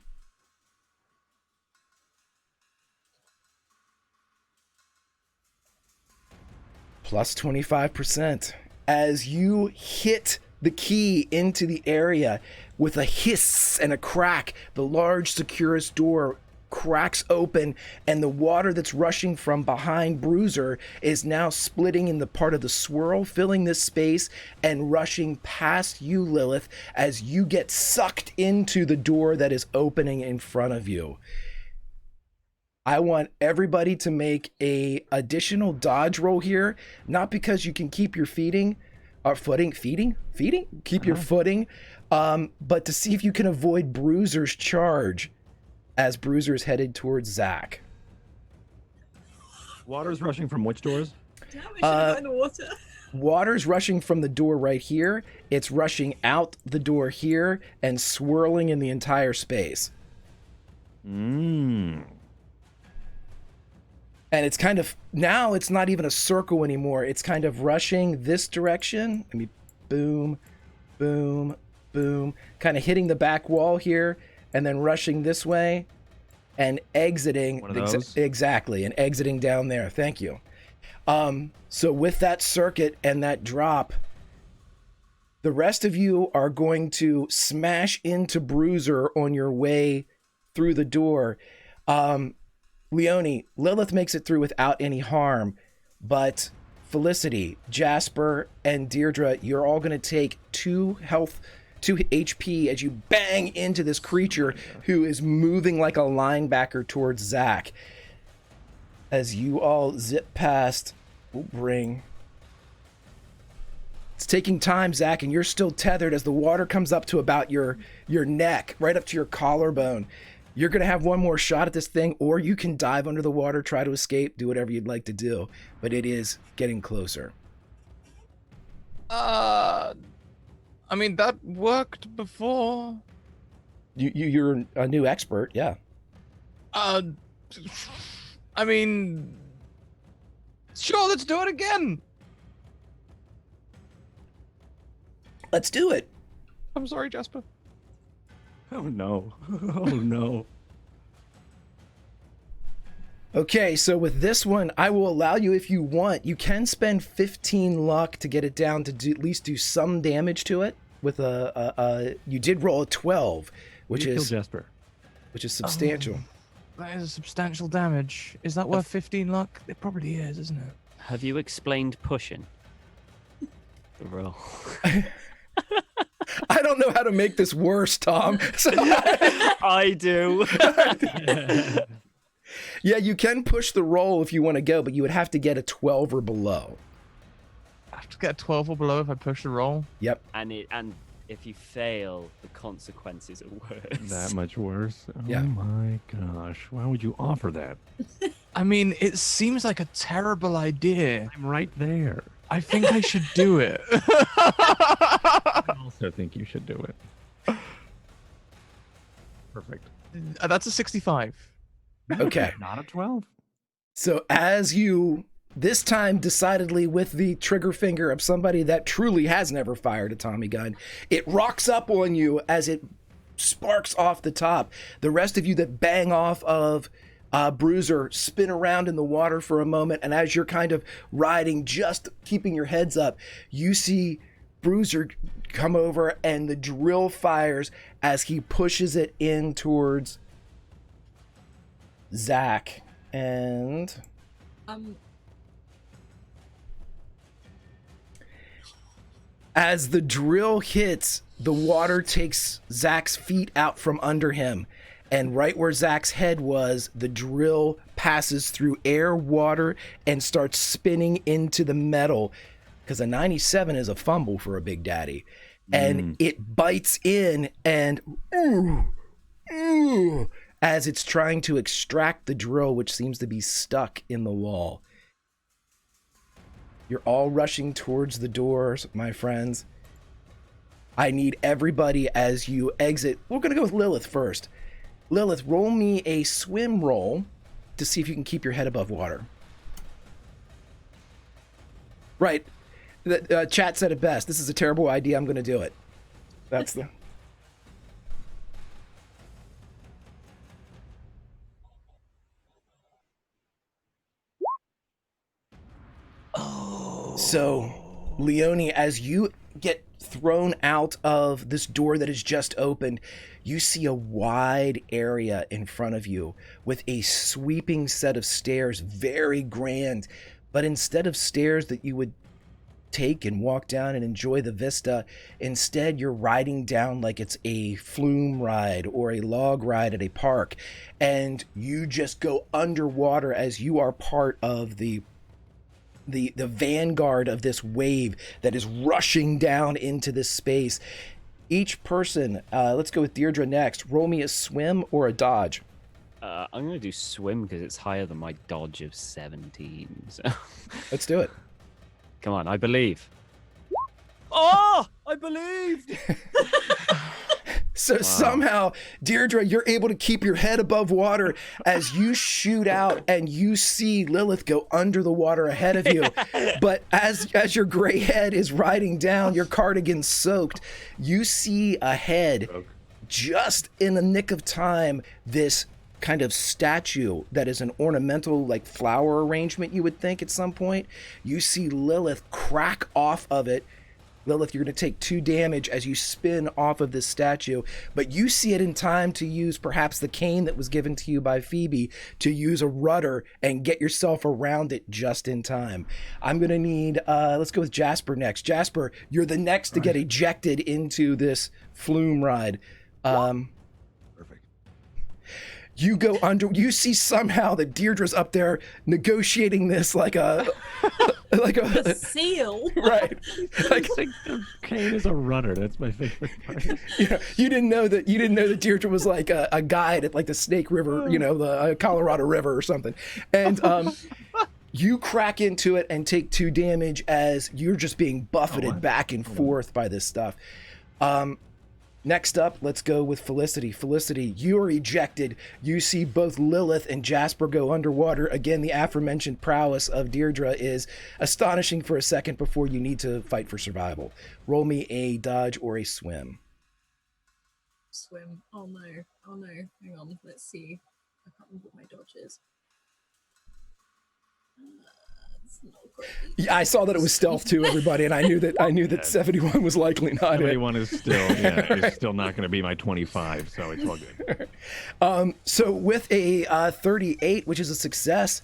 Plus 25%. As you hit the key into the area with a hiss and a crack, the large Securus door cracks open, and the water that's rushing from behind Bruiser is now splitting in the part of the swirl, filling this space and rushing past you, Lilith, as you get sucked into the door that is opening in front of you. I want everybody to make a additional dodge roll here, not because you can keep your footing, keep your footing, but to see if you can avoid Bruiser's charge as Bruiser is headed towards Zach. Water's rushing from which doors? Damn, I should have gotten the water. Water's rushing from the door right here. It's rushing out the door here and swirling in the entire space. Mmm. And it's kind of, now it's not even a circle anymore. It's kind of rushing this direction. I mean, boom, boom, boom. Kind of hitting the back wall here and then rushing this way and exiting. One of those? Exactly, and exiting down there. Thank you. So with that circuit and that drop, the rest of you are going to smash into Bruiser on your way through the door. Leonie, Lilith makes it through without any harm, but Felicity, Jasper, and Deirdre, you're all going to take 2 HP as you bang into this creature who is moving like a linebacker towards Zach. As you all zip past, it's taking time, Zach, and you're still tethered as the water comes up to about your neck, right up to your collarbone. You're going to have one more shot at this thing, or you can dive under the water, try to escape, do whatever you'd like to do. But it is getting closer. I mean, that worked before. You're a new expert, yeah. I mean, sure, let's do it again. Let's do it. I'm sorry, Jasper. Oh no. Oh no. Okay, so with this one, I will allow you, if you want, you can spend 15 luck to get it down to at least do some damage to it. With you did roll a 12, which You is killed Jasper. substantial. That is substantial damage. Is that worth 15 luck? It probably is, isn't it? Have you explained pushing? The roll. I don't know how to make this worse, Tom. So I do. yeah, you can push the roll if you want to go, but you would have to get a 12 or below. I have to get a 12 or below if I push the roll. Yep. And if you fail, the consequences are worse. That much worse? Oh Yeah. my gosh. Why would you offer that? I mean, it seems like a terrible idea. I'm right there. I think I should do it. I also think you should do it. Perfect. That's a 65. Okay. Not a 12. So as you, this time decidedly with the trigger finger of somebody that truly has never fired a Tommy gun, it rocks up on you as it sparks off the top. The rest of you that bang off of Bruiser spin around in the water for a moment, and as you're kind of riding, just keeping your heads up, you see Bruiser come over and the drill fires as he pushes it in towards Zach. And as the drill hits, the water takes Zach's feet out from under him. And right where Zach's head was, the drill passes through air, water, and starts spinning into the metal, because a 97 is a fumble for a Big Daddy. And it bites in and as it's trying to extract the drill, which seems to be stuck in the wall. You're all rushing towards the doors, my friends. I need everybody as you exit. We're going to go with Lilith first. Lilith, roll me a swim roll to see if you can keep your head above water. Right. The chat said it best. This is a terrible idea. I'm going to do it. That's the... So, Leonie, as you get thrown out of this door that is just opened, you see a wide area in front of you with a sweeping set of stairs, very grand. But instead of stairs that you would take and walk down and enjoy the vista, instead you're riding down like it's a flume ride or a log ride at a park. And you just go underwater as you are part of the vanguard of this wave that is rushing down into this space. Each person, let's go with Deirdre next. Roll me a swim or a dodge. I'm going to do swim because it's higher than my dodge of 17. So. Let's do it. Come on, I believe. Oh, I believed. So somehow, Deirdre, you're able to keep your head above water as you shoot out and you see Lilith go under the water ahead of you. But as your gray head is riding down, your cardigan soaked, you see ahead, just in the nick of time, this kind of statue that is an ornamental, like, flower arrangement, you would think at some point. You see Lilith crack off of it. Lilith, you're going to take 2 damage as you spin off of this statue, but you see it in time to use perhaps the cane that was given to you by Phoebe to use a rudder and get yourself around it just in time. I'm going to need, let's go with Jasper next. Jasper, you're the next to get ejected into this flume ride. Perfect. You go under, you see somehow that Deirdre's up there negotiating this like a seal. Right. Like Kane is a runner. That's my favorite part. You didn't know that Deirdre was like a guide at like the Snake River, the Colorado River or something. And you crack into it and take 2 damage as you're just being buffeted back and forth by this stuff. Next up, let's go with Felicity. Felicity, you are ejected. You see both Lilith and Jasper go underwater. Again, the aforementioned prowess of Deirdre is astonishing for a second before you need to fight for survival. Roll me a dodge or a swim. Swim. Oh no. Hang on. Let's see. I can't remember what my dodge is. It's not great. Yeah, I saw that it was stealth too, everybody, and I knew that 71 was likely not 71 is still not going to be my 25, so it's all good. So with a 38, which is a success,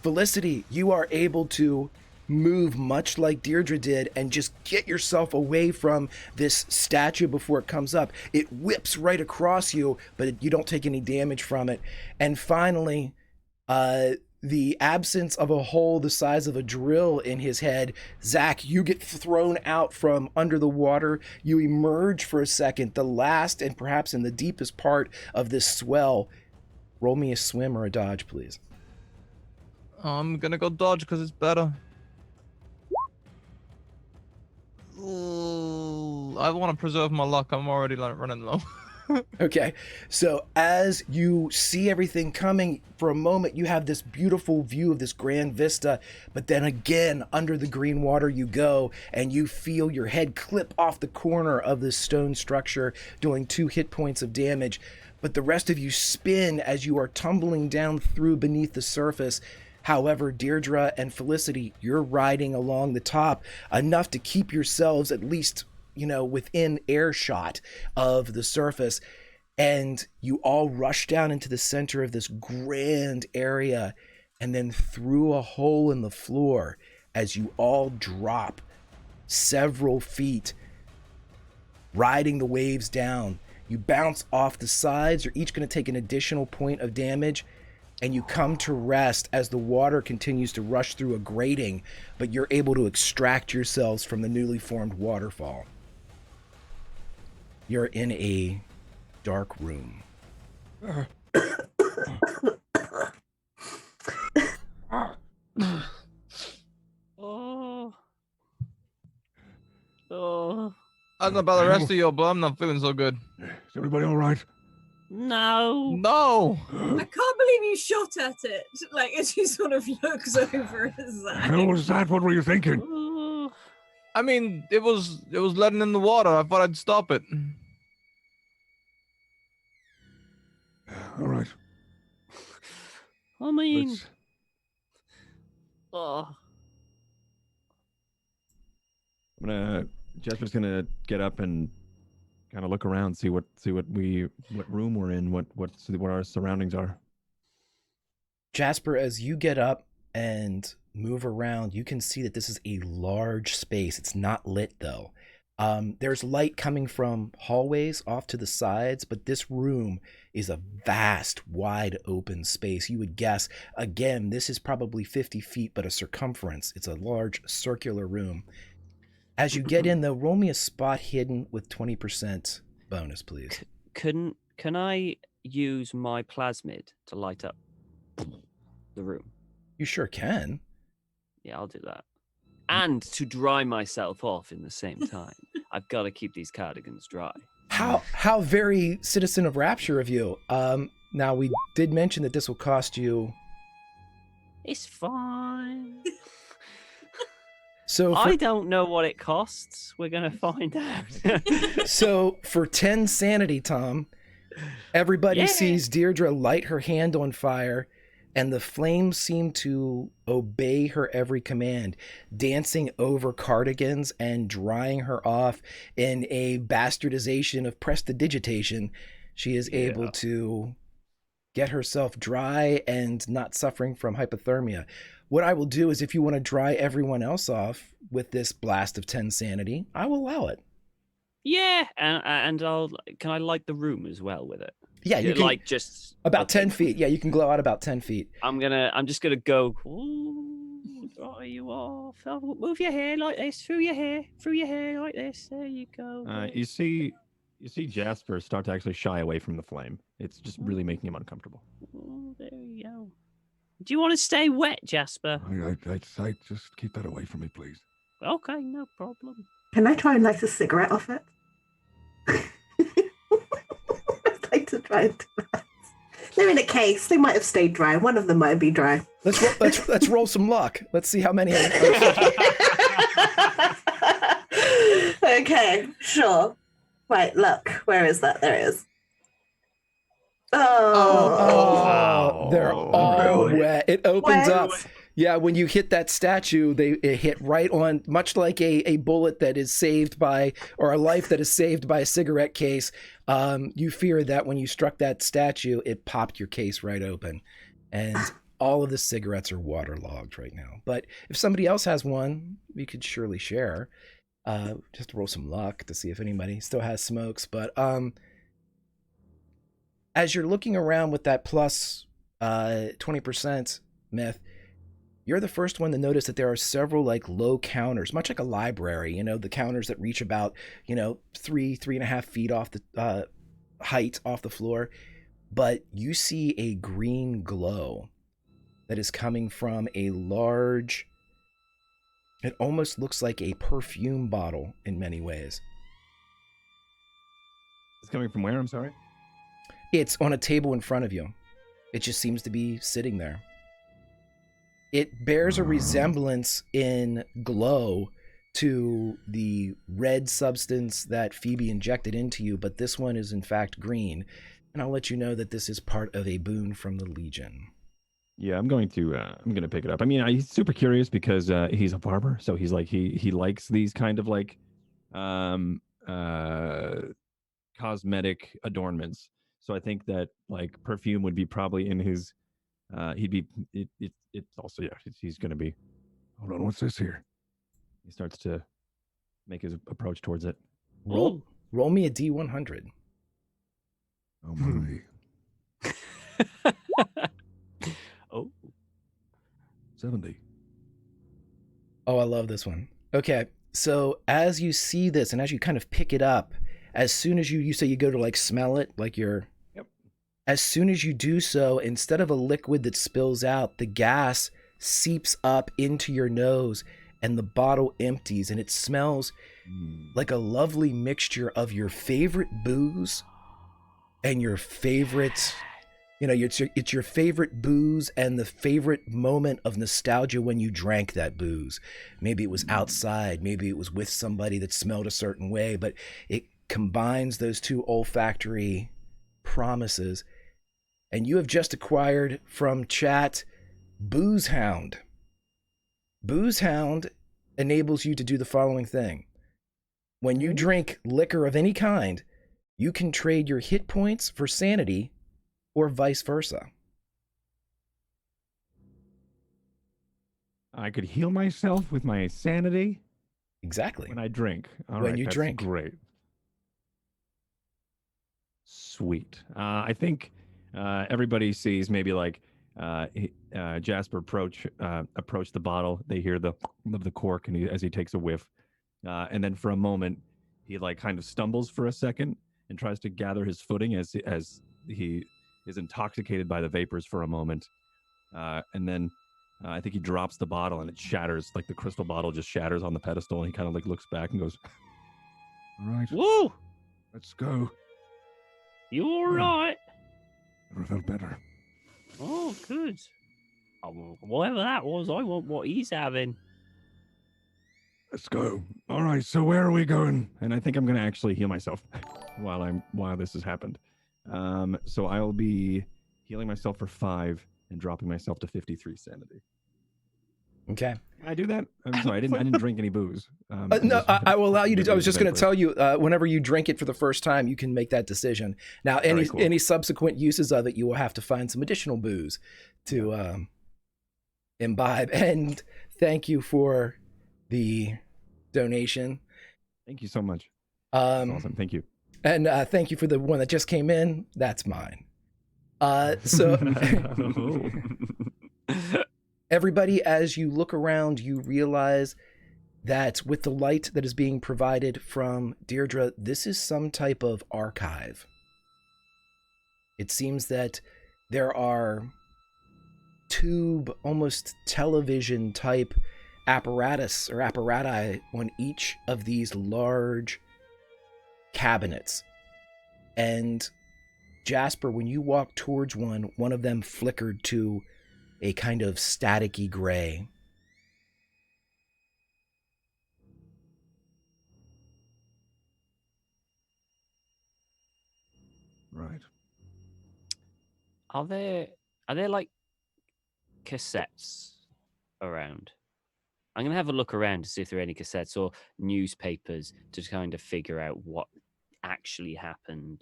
Felicity, you are able to move much like Deirdre did and just get yourself away from this statue before it comes up. It whips right across you, but you don't take any damage from it. And finally, the absence of a hole the size of a drill in his head, Zach, you get thrown out from under the water. You emerge for a second, the last and perhaps in the deepest part of this swell. Roll me a swim or a dodge, please. I'm gonna go dodge because it's better. Ooh, I want to preserve my luck. I'm already running low. Okay, so as you see everything coming, for a moment you have this beautiful view of this grand vista, but then again under the green water you go and you feel your head clip off the corner of this stone structure, doing 2 hit points of damage, but the rest of you spin as you are tumbling down through beneath the surface. However, Deirdre and Felicity, you're riding along the top enough to keep yourselves at least within earshot of the surface, and you all rush down into the center of this grand area and then through a hole in the floor as you all drop several feet, riding the waves down. You bounce off the sides. You're each going to take an additional point of damage, and you come to rest as the water continues to rush through a grating, but you're able to extract yourselves from the newly formed waterfall. You're in a dark room. Oh. Oh. I don't know about the rest of you, but I'm not feeling so good. Is everybody all right? No. No. I can't believe you shot at it. Like, as she sort of looks over at Zach. Hell was that? What were you thinking? Oh. I mean, it was letting in the water. I thought I'd stop it. All right. I mean, Let's... oh. Jasper's gonna get up and kind of look around, see what room we're in, what our surroundings are. Jasper, as you get up and move around, you can see that this is a large space. It's not lit though. There's light coming from hallways off to the sides, but this room is a vast, wide open space. You would guess, again, this is probably 50 feet, but a circumference. It's a large circular room. As you get in, though, roll me a spot hidden with 20% bonus, please. Can I use my plasmid to light up the room? You sure can. Yeah, I'll do that. And to dry myself off in the same time. I've got to keep these cardigans dry. How very citizen of Rapture of you. Now, we did mention that this will cost you... It's fine. So I don't know what it costs. We're going to find out. So for 10 sanity, Tom, everybody sees Deirdre light her hand on fire, and the flames seem to obey her every command, dancing over cardigans and drying her off in a bastardization of prestidigitation. She is able to get herself dry and not suffering from hypothermia. What I will do is, if you want to dry everyone else off with this blast of 10 sanity, I will allow it. Yeah, and can I light the room as well with it? Yeah, you can, like just about 10 feet. Yeah, you can glow out about 10 feet. I'm just gonna go. Ooh, dry you off. Oh, move your hair like this, through your hair like this. There you go. You see Jasper start to actually shy away from the flame. It's just really making him uncomfortable. Oh, there you go. Do you want to stay wet, Jasper? I just keep that away from me, please. Okay, no problem. Can I try and light a cigarette off it? I'd like to try and do that. They're in a case. They might have stayed dry. One of them might be dry. Let's roll some luck. Let's see how many. Okay, sure. Right, look. Where is that? There it is. Oh, they're all wet. It opens up. Yeah, when you hit that statue, it hit right on, much like a bullet that is saved by, or a life that is saved by a cigarette case. You fear that when you struck that statue, it popped your case right open. And all of the cigarettes are waterlogged right now. But if somebody else has one, we could surely share. Just roll some luck to see if anybody still has smokes. But as you're looking around with that plus 20% myth, you're the first one to notice that there are several like low counters, much like a library, you know, the counters that reach about, 3.5 feet off the height off the floor. But you see a green glow that is coming from a large, it almost looks like a perfume bottle in many ways. It's coming from where? I'm sorry? It's on a table in front of you. It just seems to be sitting there. It bears a resemblance in glow to the red substance that Phoebe injected into you, but this one is in fact green. And I'll let you know that this is part of a boon from the Legion. Yeah, I'm going to pick it up. I mean, he's super curious because he's a barber, so he's like he likes these kind of like cosmetic adornments. So I think that like perfume would be probably in his. It's also he's going to be. Hold on, what's this here? He starts to make his approach towards it. Roll me a D100. Oh my. 70. Oh, I love this one. Okay, so as you see this and as you kind of pick it up, as soon as you say you go to like smell it, like you're... Yep. As soon as you do so, instead of a liquid that spills out, the gas seeps up into your nose and the bottle empties, and it smells like a lovely mixture of your favorite booze and your favorite... it's your favorite booze and the favorite moment of nostalgia when you drank that booze. Maybe it was outside, maybe it was with somebody that smelled a certain way, but it combines those two olfactory promises. And you have just acquired from chat Booze Hound. Booze Hound enables you to do the following thing. When you drink liquor of any kind, you can trade your hit points for sanity or vice versa. I could heal myself with my sanity Exactly. when I drink. All When right, you that's drink. Great. Sweet. I think everybody sees maybe like Jasper approach the bottle. They hear the of the cork, and as he takes a whiff, and then for a moment he like kind of stumbles for a second and tries to gather his footing as he is intoxicated by the vapors for a moment, and then I think he drops the bottle and it shatters, like the crystal bottle just shatters on the pedestal, and he kind of like looks back and goes, All right, Woo! let's go. You all right? Never felt better. Oh, good. Oh, whatever that was, I want what he's having. Let's go. All right, so where are we going? and I think I'm gonna actually heal myself while this has happened. So I'll be healing myself for 5 and dropping myself to 53 sanity. Okay. Can I do that? I'm sorry, I didn't drink any booze. No, I will allow you to. I was just going to to tell you, whenever you drink it for the first time, you can make that decision. Now, any Very cool. any subsequent uses of it, you will have to find some additional booze to imbibe. And thank you for the donation. Thank you so much. That's awesome. Thank you. And thank you for the one that just came in. That's mine. So everybody, as you look around, you realize that with the light that is being provided from Deirdre, this is some type of archive. It seems that there are tube, almost television type apparatus or apparati on each of these large cabinets. And Jasper, when you walked towards one of them flickered to a kind of staticky gray. Right. Are there like cassettes around? I'm gonna have a look around to see if there are any cassettes or newspapers to kind of figure out what actually happened.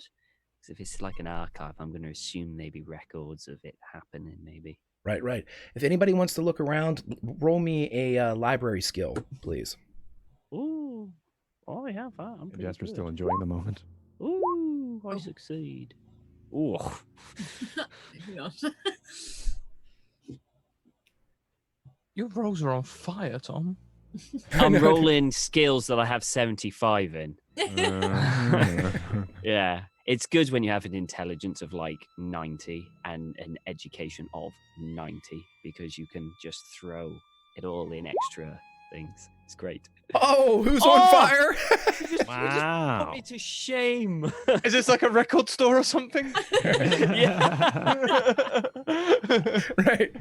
Because if it's like an archive, I'm going to assume maybe records of it happening. Maybe. Right. If anybody wants to look around, roll me a library skill, please. Ooh, I have that. I'm pretty Jasper's good. still enjoying the moment. Ooh, I succeed. Ooh. Maybe not. Your rolls are on fire, Tom. I'm rolling skills that I have 75 in. Yeah. It's good when you have an intelligence of like 90 and an education of 90 because you can just throw it all in extra things. It's great. Oh, who's on fire? Wow. Put me to shame. Is this like a record store or something? Yeah. Right.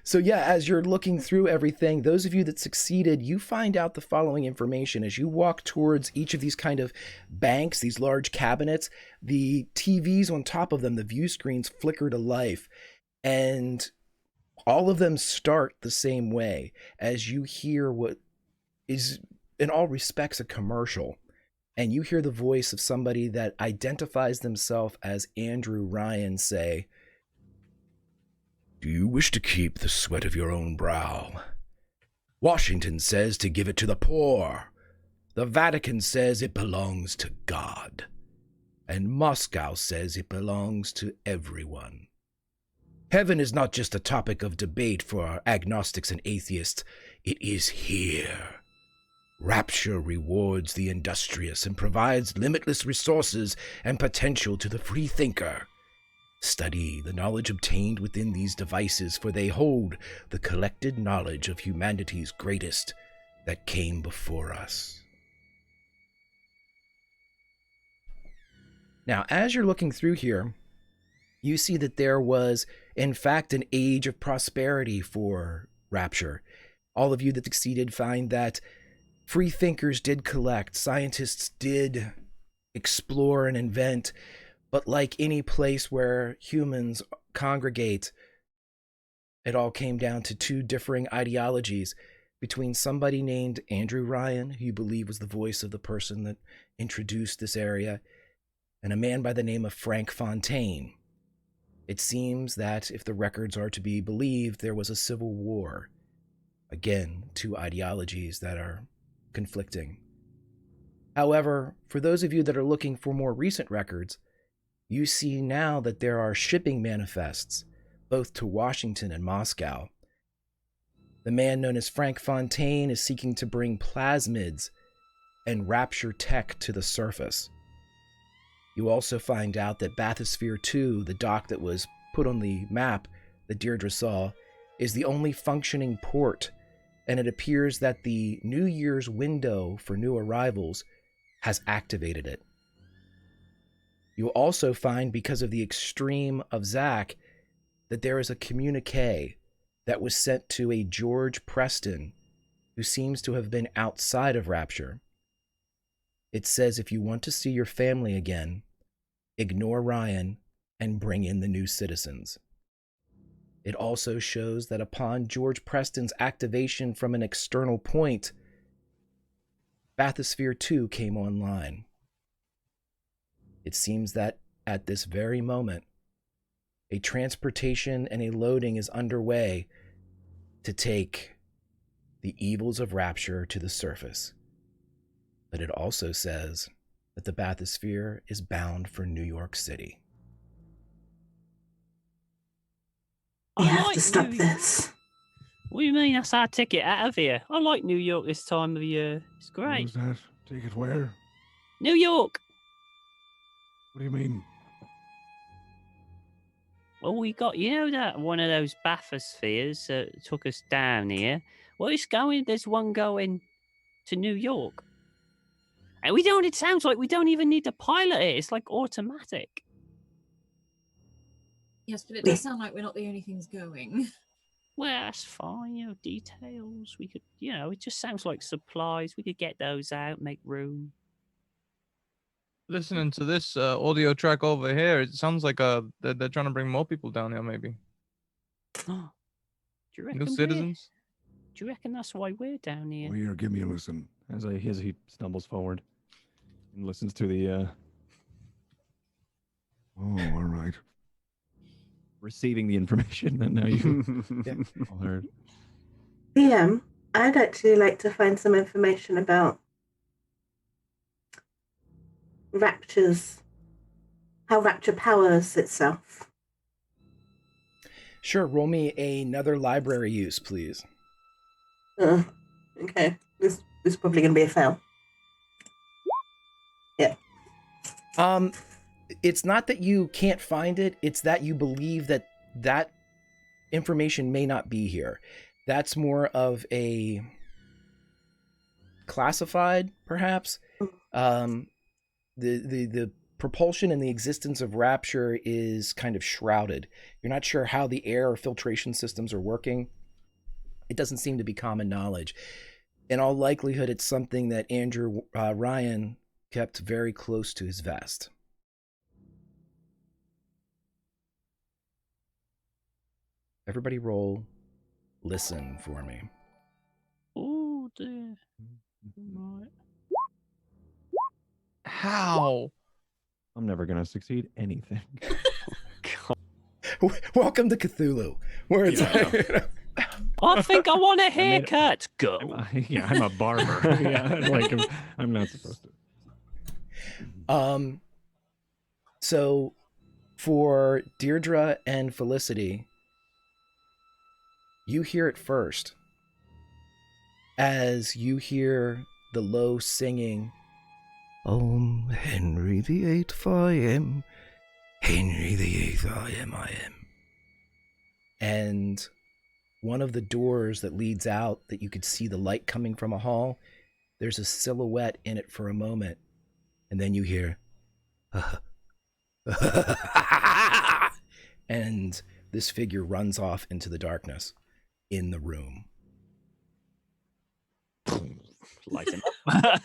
So yeah, as you're looking through everything, those of you that succeeded, you find out the following information. As you walk towards each of these kind of banks, these large cabinets, the TVs on top of them, the view screens flicker to life, and all of them start the same way as you hear what is in all respects a commercial, and you hear the voice of somebody that identifies themselves as Andrew Ryan say, "Do you wish to keep the sweat of your own brow? Washington says to give it to the poor. The Vatican says it belongs to God. And Moscow says it belongs to everyone. Heaven is not just a topic of debate for agnostics and atheists. It is here. Rapture rewards the industrious and provides limitless resources and potential to the free thinker. Study the knowledge obtained within these devices, for they hold the collected knowledge of humanity's greatest that came before us. Now, as you're looking through here, you see that there was, in fact, an age of prosperity for Rapture. All of you that succeeded find that free thinkers did collect, scientists did explore and invent, but like any place where humans congregate, it all came down to two differing ideologies between somebody named Andrew Ryan, who you believe was the voice of the person that introduced this area, and a man by the name of Frank Fontaine. It seems that, if the records are to be believed, there was a civil war. Again, two ideologies that are conflicting. However, for those of you that are looking for more recent records, you see now that there are shipping manifests, both to Washington and Moscow. The man known as Frank Fontaine is seeking to bring plasmids and Rapture tech to the surface. You also find out that Bathysphere 2, the dock that was put on the map that Deirdre saw, is the only functioning port, and it appears that the New Year's window for new arrivals has activated it. You'll also find, because of the extreme of Zach, that there is a communique that was sent to a George Preston, who seems to have been outside of Rapture. It says, if you want to see your family again, ignore Ryan and bring in the new citizens. It also shows that upon George Preston's activation from an external point, Bathysphere 2 came online. It seems that at this very moment, a transportation and a loading is underway to take the evils of Rapture to the surface. But it also says that the Bathysphere is bound for New York City. We have to stop this. What do you mean? That's our ticket out of here. I like New York this time of year. It's What great. was that? Take it where? New York. What do you mean? Well, we got, that one of those bathyspheres that took us down here. Well, there's one going to New York. And it sounds like we don't even need to pilot it. It's like automatic. Yes, but it does sound like we're not the only things going. Well, that's fine. Details. We could, it just sounds like supplies. We could get those out, make room. Listening to this audio track over here, it sounds like they're trying to bring more people down here, maybe. Do you reckon New citizens? Do you reckon that's why we're down here? Oh, here, give me a listen. As he stumbles forward and listens to the Oh, all right. receiving the information that now you all heard. PM, I'd actually like to find some information about how Rapture powers itself. Sure, roll me another library use, please. Okay. This is probably going to be a fail. Yeah. It's not that you can't find it, it's that you believe that information may not be here. That's more of a classified, perhaps. The propulsion and the existence of Rapture is kind of shrouded. You're not sure how the air or filtration systems are working. It doesn't seem to be common knowledge. In all likelihood, it's something that Andrew Ryan kept very close to his vest. Everybody roll listen for me. Oh, dear. Right. How? I'm never gonna succeed anything. Welcome to Cthulhu, where it's I think I want a haircut. Go. I'm a barber. I'm not supposed to. So for Deirdre and Felicity, you hear it first. As you hear the low singing, Henry the Eighth I am, Henry the Eighth I am. And one of the doors that leads out that you could see the light coming from a hall, there's a silhouette in it for a moment. And then you hear, and this figure runs off into the darkness in the room. Light him up.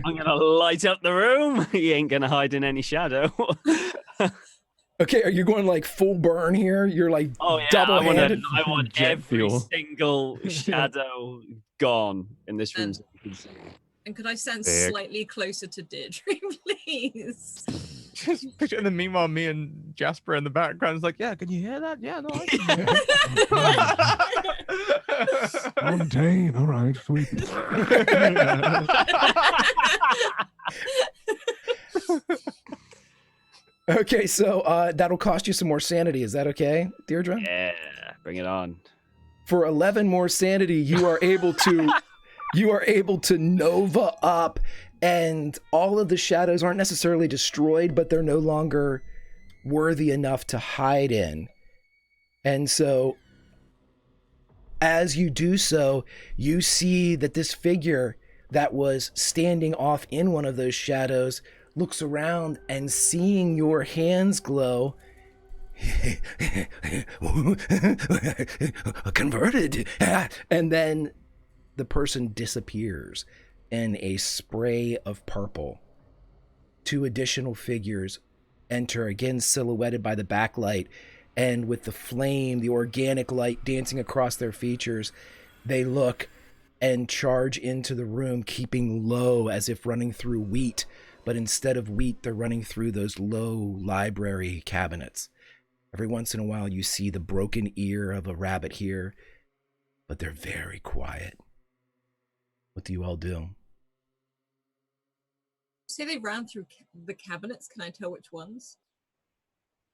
I'm gonna light up the room. He ain't gonna hide in any shadow. Okay, are you going like full burn here? You're like double-handed? I want Jet every fuel. single shadow gone in this room. And could I stand Sick. slightly closer to Deirdre, please? Just picture, and then meanwhile, me and Jasper in the background is like, yeah, can you hear that? Yeah, no, I can hear it. Fontaine, all right, sweet. Okay, so that'll cost you some more sanity. Is that okay, Deirdre? Yeah, bring it on. For 11 more sanity, you are able to nova up, and all of the shadows aren't necessarily destroyed, but they're no longer worthy enough to hide in. And so as you do so, you see that this figure that was standing off in one of those shadows looks around, and seeing your hands glow, converted, and then the person disappears in a spray of purple. 2 additional figures enter, again silhouetted by the backlight, and with the flame, the organic light dancing across their features, they look and charge into the room, keeping low as if running through wheat. But instead of wheat, they're running through those low library cabinets. Every once in a while, you see the broken ear of a rabbit here, but they're very quiet. What do you all do? Say they ran through the cabinets. Can I tell which ones?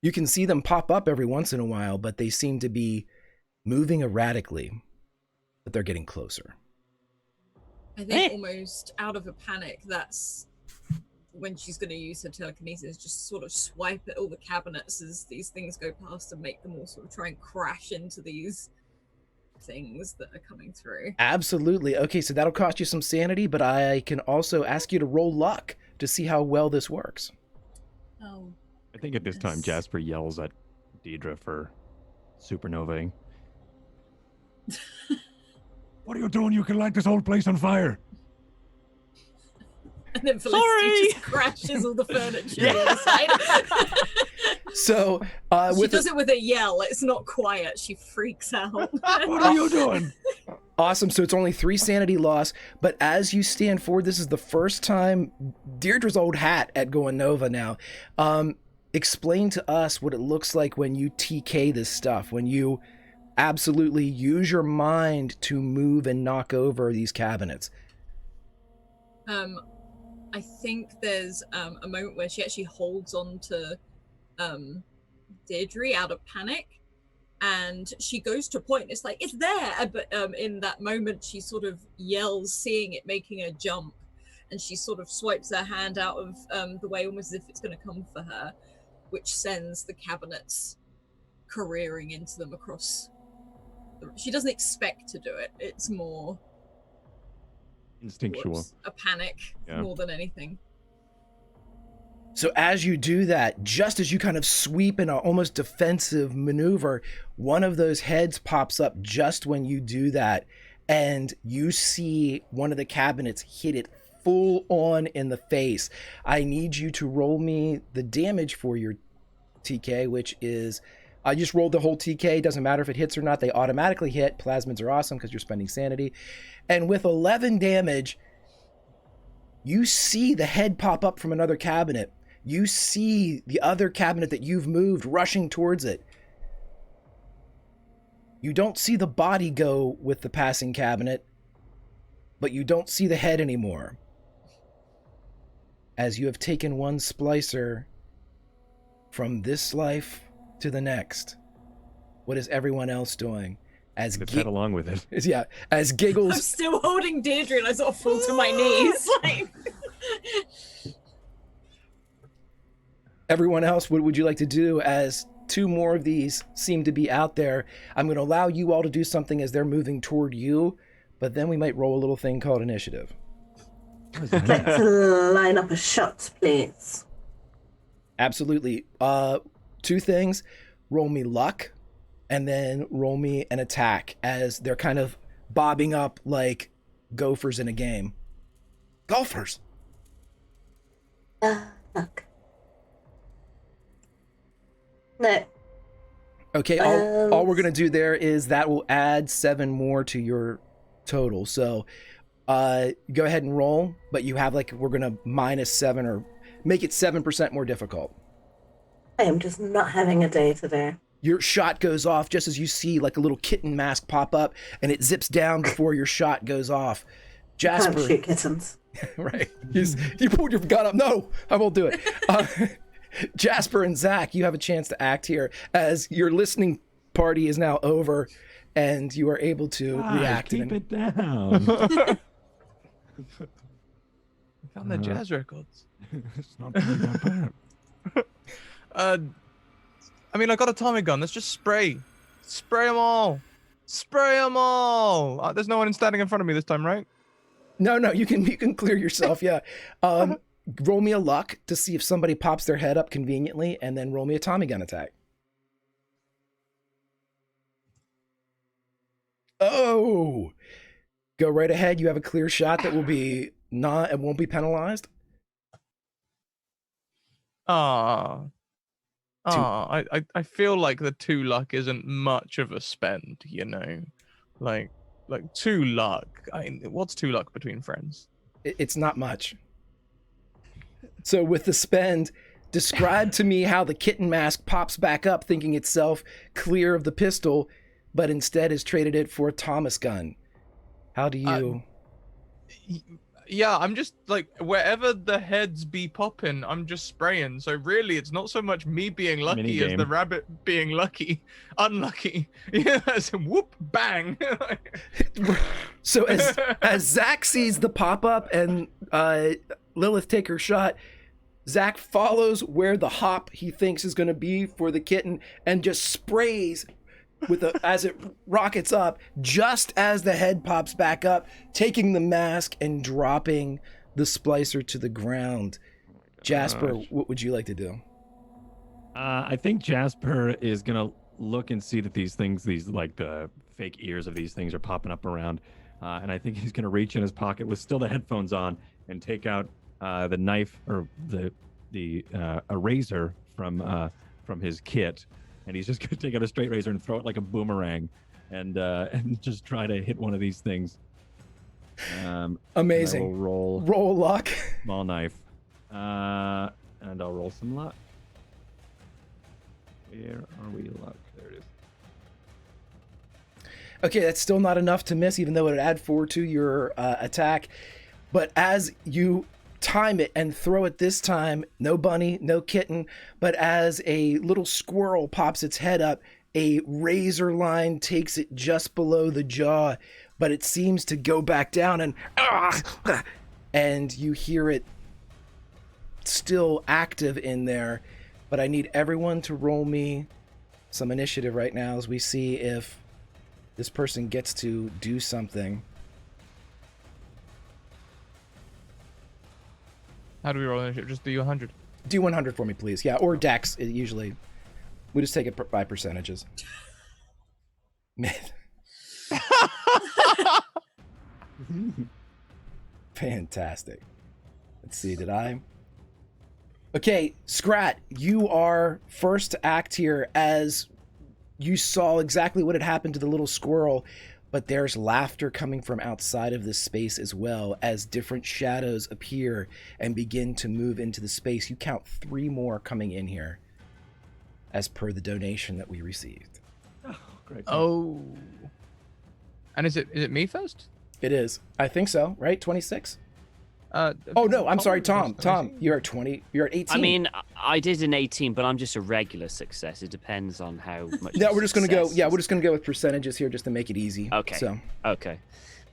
You can see them pop up every once in a while, but they seem to be moving erratically, but they're getting closer. I think almost out of a panic, that's when she's going to use her telekinesis, just sort of swipe at all the cabinets as these things go past and make them all sort of try and crash into these things that are coming through. Absolutely. Okay, so that'll cost you some sanity, but I can also ask you to roll luck to see how well this works. Oh. I think at this time Jasper yells at Deidre for supernovaing. What are you doing? You can light this whole place on fire. And then Felicity just crashes all the furniture on the side. So she does it with a yell. It's not quiet. She freaks out. What are you doing? Awesome. So it's only 3 sanity loss, but as you stand forward, this is the first time Deirdre's old hat at going Nova now. Explain to us what it looks like when you TK this stuff, when you absolutely use your mind to move and knock over these cabinets. I think there's a moment where she actually holds on to Deirdre out of panic, and she goes to point. It's like, it's there, but in that moment she sort of yells, seeing it making a jump, and she sort of swipes her hand out of the way, almost as if it's going to come for her, which sends the cabinets careering into them across. She doesn't expect to do it. It's more Instinctual. a panic more than anything. So as you do that, just as you kind of sweep in an almost defensive maneuver, one of those heads pops up just when you do that, and you see one of the cabinets hit it full on in the face. I need you to roll me the damage for your TK, which is, I just rolled the whole TK. Doesn't matter if it hits or not. They automatically hit. Plasmids are awesome because you're spending sanity. And with 11 damage, you see the head pop up from another cabinet. You see the other cabinet that you've moved rushing towards it. You don't see the body go with the passing cabinet, but you don't see the head anymore. As you have taken one splicer from this life to the next. What is everyone else doing? As Let's head along with it. yeah, as I'm Giggles still holding Deirdre and I sort of fall to my knees. Like, everyone else, what would you like to do as 2 more of these seem to be out there? I'm going to allow you all to do something as they're moving toward you, but then we might roll a little thing called initiative. I'd like to line up a shot, please. Absolutely. 2 things. Roll me luck, and then roll me an attack as they're kind of bobbing up like gophers in a game. Golfers! Luck. No. Okay, all we're going to do there is that will add 7 more to your total. So go ahead and roll, but you have we're going to -7 or make it 7% more difficult. I am just not having a day today. Your shot goes off just as you see a little kitten mask pop up, and it zips down before your shot goes off. Jasper, Can't shoot kittens. right? You pulled your gun up. No, I won't do it. Jasper and Zach, you have a chance to act here as your listening party is now over, and you are able to react. Keep it down. Found the jazz records. It's not really that bad. I mean, I got a Tommy gun. Let's just spray them all. Spray them all. There's no one standing in front of me this time, right? No, you can clear yourself. Yeah. Roll me a luck to see if somebody pops their head up conveniently, and then roll me a Tommy gun attack. Oh, go right ahead. You have a clear shot that will be it won't be penalized. I feel like the 2 luck isn't much of a spend, you know, like 2 luck. I mean, what's 2 luck between friends? It's not much. So with the spend, describe to me how the kitten mask pops back up, thinking itself clear of the pistol, but instead has traded it for a Thomas gun. How do you? Yeah, I'm just wherever the heads be popping, I'm just spraying. So really, it's not so much me being lucky as the rabbit being unlucky. Yeah, so whoop, bang. So as Zach sees the pop up and Lilith take her shot, Zach follows where the hop he thinks is going to be for the kitten and just sprays as it rockets up, just as the head pops back up, taking the mask and dropping the splicer to the ground. Jasper, what would you like to do? I think Jasper is gonna look and see that these the fake ears of these things are popping up around, and I think he's gonna reach in his pocket with still the headphones on and take out the knife or the razor from his kit. And he's just going to take out a straight razor and throw it like a boomerang and just try to hit one of these things. Amazing. I will roll luck. Small knife. And I'll roll some luck. Where are we, luck? There it is. Okay, that's still not enough to miss, even though it would add 4 to your attack. But as you time it and throw it this time, no bunny, no kitten, but as a little squirrel pops its head up, a razor line takes it just below the jaw, but it seems to go back down and you hear it still active in there. But I need everyone to roll me some initiative right now as we see if this person gets to do something. How do we roll initiative? Just do 100. Do 100 for me, please. Yeah, or Dex. Usually, we just take it by percentages. Myth. Fantastic. Let's see, did I? Okay, Scrat, you are first to act here as you saw exactly what had happened to the little squirrel, but there's laughter coming from outside of this space as well as different shadows appear and begin to move into the space. You count 3 more coming in here as per the donation that we received. Oh, great. Oh. And is it me first? It is. I think so, right? 26? Oh no, I'm sorry, Tom. Tom, you're at 20. You're at 18. I mean, I did an 18, but I'm just a regular success. It depends on how much. Yeah, we're just gonna go. success Yeah, is. we're just gonna go with percentages here, just to make it easy. Okay. So Okay.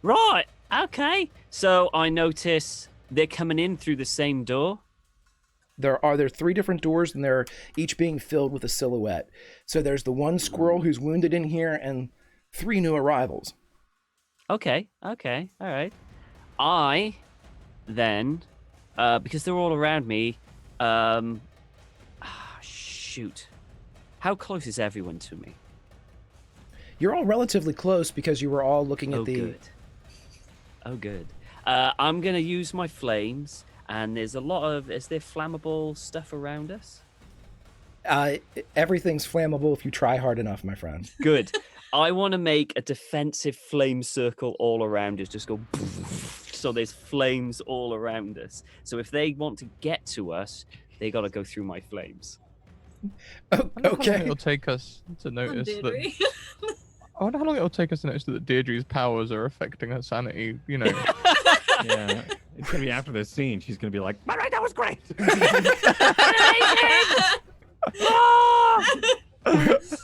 Right. Okay. So I notice they're coming in through the same door. there are 3 different doors, and they're each being filled with a silhouette. So there's the one squirrel who's wounded in here, and 3 new arrivals. Okay. Okay. All right. I then, because they're all around me, shoot. How close is everyone to me? You're all relatively close because you were all looking at Oh, the. good. Oh, good. I'm gonna use my flames, and there's a lot of. Is there flammable stuff around us? Everything's flammable if you try hard enough, my friend. Good. I want to make a defensive flame circle all around us. Just go. So there's flames all around us. So if they want to get to us, they got to go through my flames. Oh, I wonder how long okay. it'll take us to notice that. Deirdre. I wonder how long it'll take us to notice that Deirdre's powers are affecting her sanity. You know. Yeah, it's gonna be after this scene. She's gonna be like, "All right, that was great."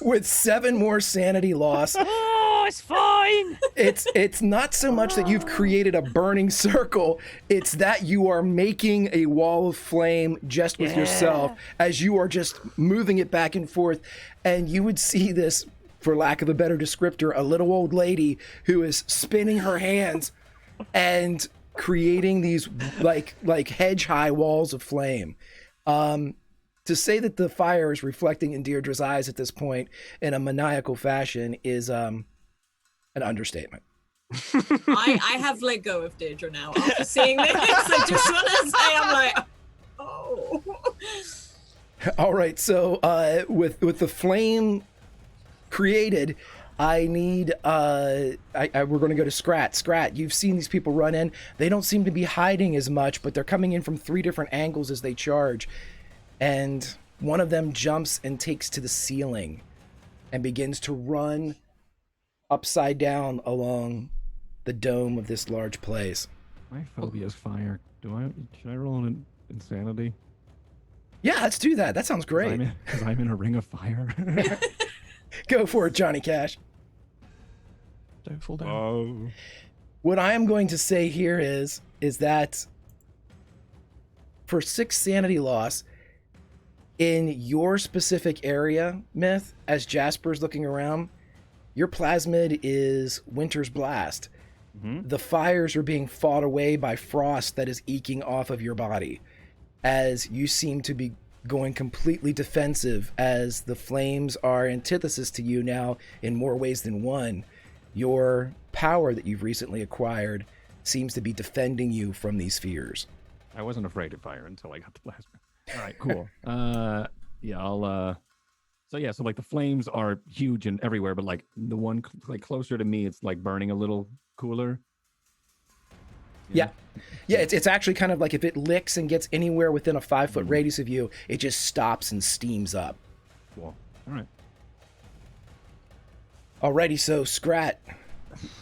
With 7 more sanity loss, Oh, it's fine. it's not so much that you've created a burning circle, it's that you are making a wall of flame just with yourself as you are just moving it back and forth. And you would see this, for lack of a better descriptor, a little old lady who is spinning her hands and creating these like hedge-high walls of flame. To say that the fire is reflecting in Deirdre's eyes at this point in a maniacal fashion is an understatement. I have let go of Deirdre now after seeing this. I just want to say, I'm like, oh. All right, so with the flame created, I need we're going to go to Scrat. Scrat, you've seen these people run in. They don't seem to be hiding as much, but they're coming in from 3 different angles as they charge. And one of them jumps and takes to the ceiling and begins to run upside down along the dome of this large place. My phobia is fire. Should I roll an insanity? Yeah, let's do that. That sounds great. Because I'm in a ring of fire. Go for it, Johnny Cash. Don't fall down. Oh. What I am going to say here is that for 6 sanity loss, in your specific area, Myth, as Jasper's looking around, your plasmid is Winter's Blast. Mm-hmm. The fires are being fought away by frost that is eking off of your body, as you seem to be going completely defensive, as the flames are antithesis to you now in more ways than one. Your power that you've recently acquired seems to be defending you from these fears. I wasn't afraid of fire until I got the plasma. All right, cool. Yeah, I'll. So like the flames are huge and everywhere, but like the one like closer to me, it's like burning a little cooler. Yeah, it's actually kind of like if it licks and gets anywhere within a 5-foot radius of you, it just stops and steams up. Cool. All right. Alrighty, so Scrat.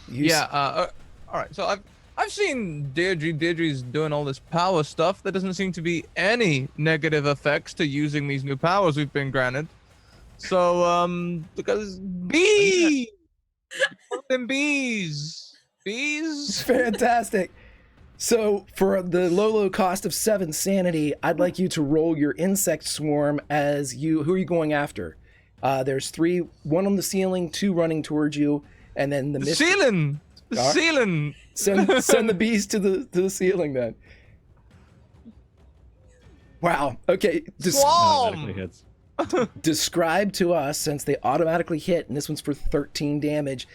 All right. So I've seen Deirdre's doing all this power stuff. There doesn't seem to be any negative effects to using these new powers we've been granted. So because bees, bees. Fantastic. So for the low cost of 7 sanity, I'd like you to roll your insect swarm as you. Who are you going after? There's 3, 1 on the ceiling, 2 running towards you, and then the ceiling. The ceiling. Send the bees to the ceiling then. Wow. Okay. Automatically hits. Describe to us, since they automatically hit, and this one's for 13 damage,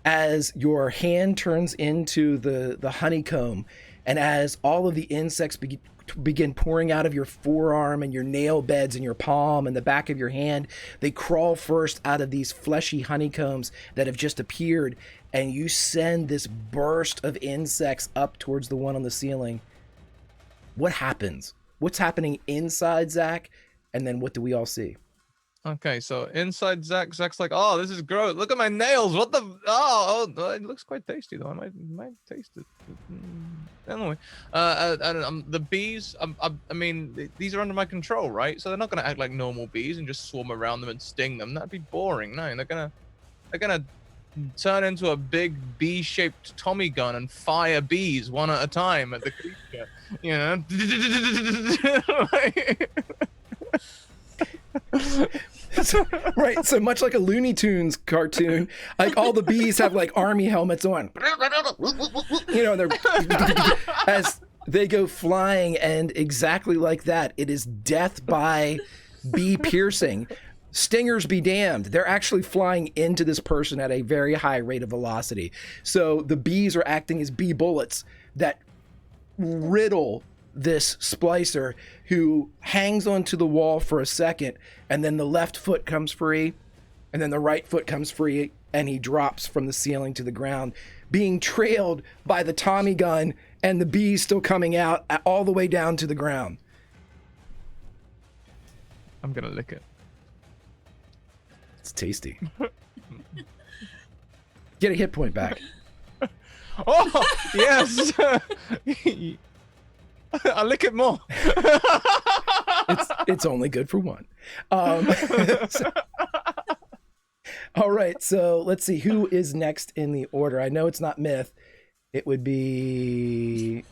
as your hand turns into the honeycomb, and as all of the insects begin pouring out of your forearm and your nail beds and your palm and the back of your hand, they crawl first out of these fleshy honeycombs that have just appeared, and you send this burst of insects up towards the one on the ceiling. What happens? What's happening inside, Zach? And then what do we all see? Okay, so inside Zach's like, oh, this is gross. Look at my nails. What the? Oh, it looks quite tasty though. I might taste it. Anyway, the bees. I mean, these are under my control, right? So they're not gonna act like normal bees and just swarm around them and sting them. That'd be boring. No, they're gonna turn into a big bee-shaped Tommy gun and fire bees one at a time at the creature. You know. Right, so much like a Looney Tunes cartoon, like all the bees have like army helmets on. You know, they're as they go flying, and exactly like that, it is death by bee piercing. Stingers be damned. They're actually flying into this person at a very high rate of velocity. So the bees are acting as bee bullets that riddle this splicer, who hangs onto the wall for a second, and then the left foot comes free, and then the right foot comes free, and he drops from the ceiling to the ground, being trailed by the Tommy gun and the bees still coming out all the way down to the ground. I'm gonna lick it. It's tasty. Get a hit point back. Oh, yes. I'll lick it more. It's only good for one. All right, so let's see who is next in the order. I know it's not Myth. It would be...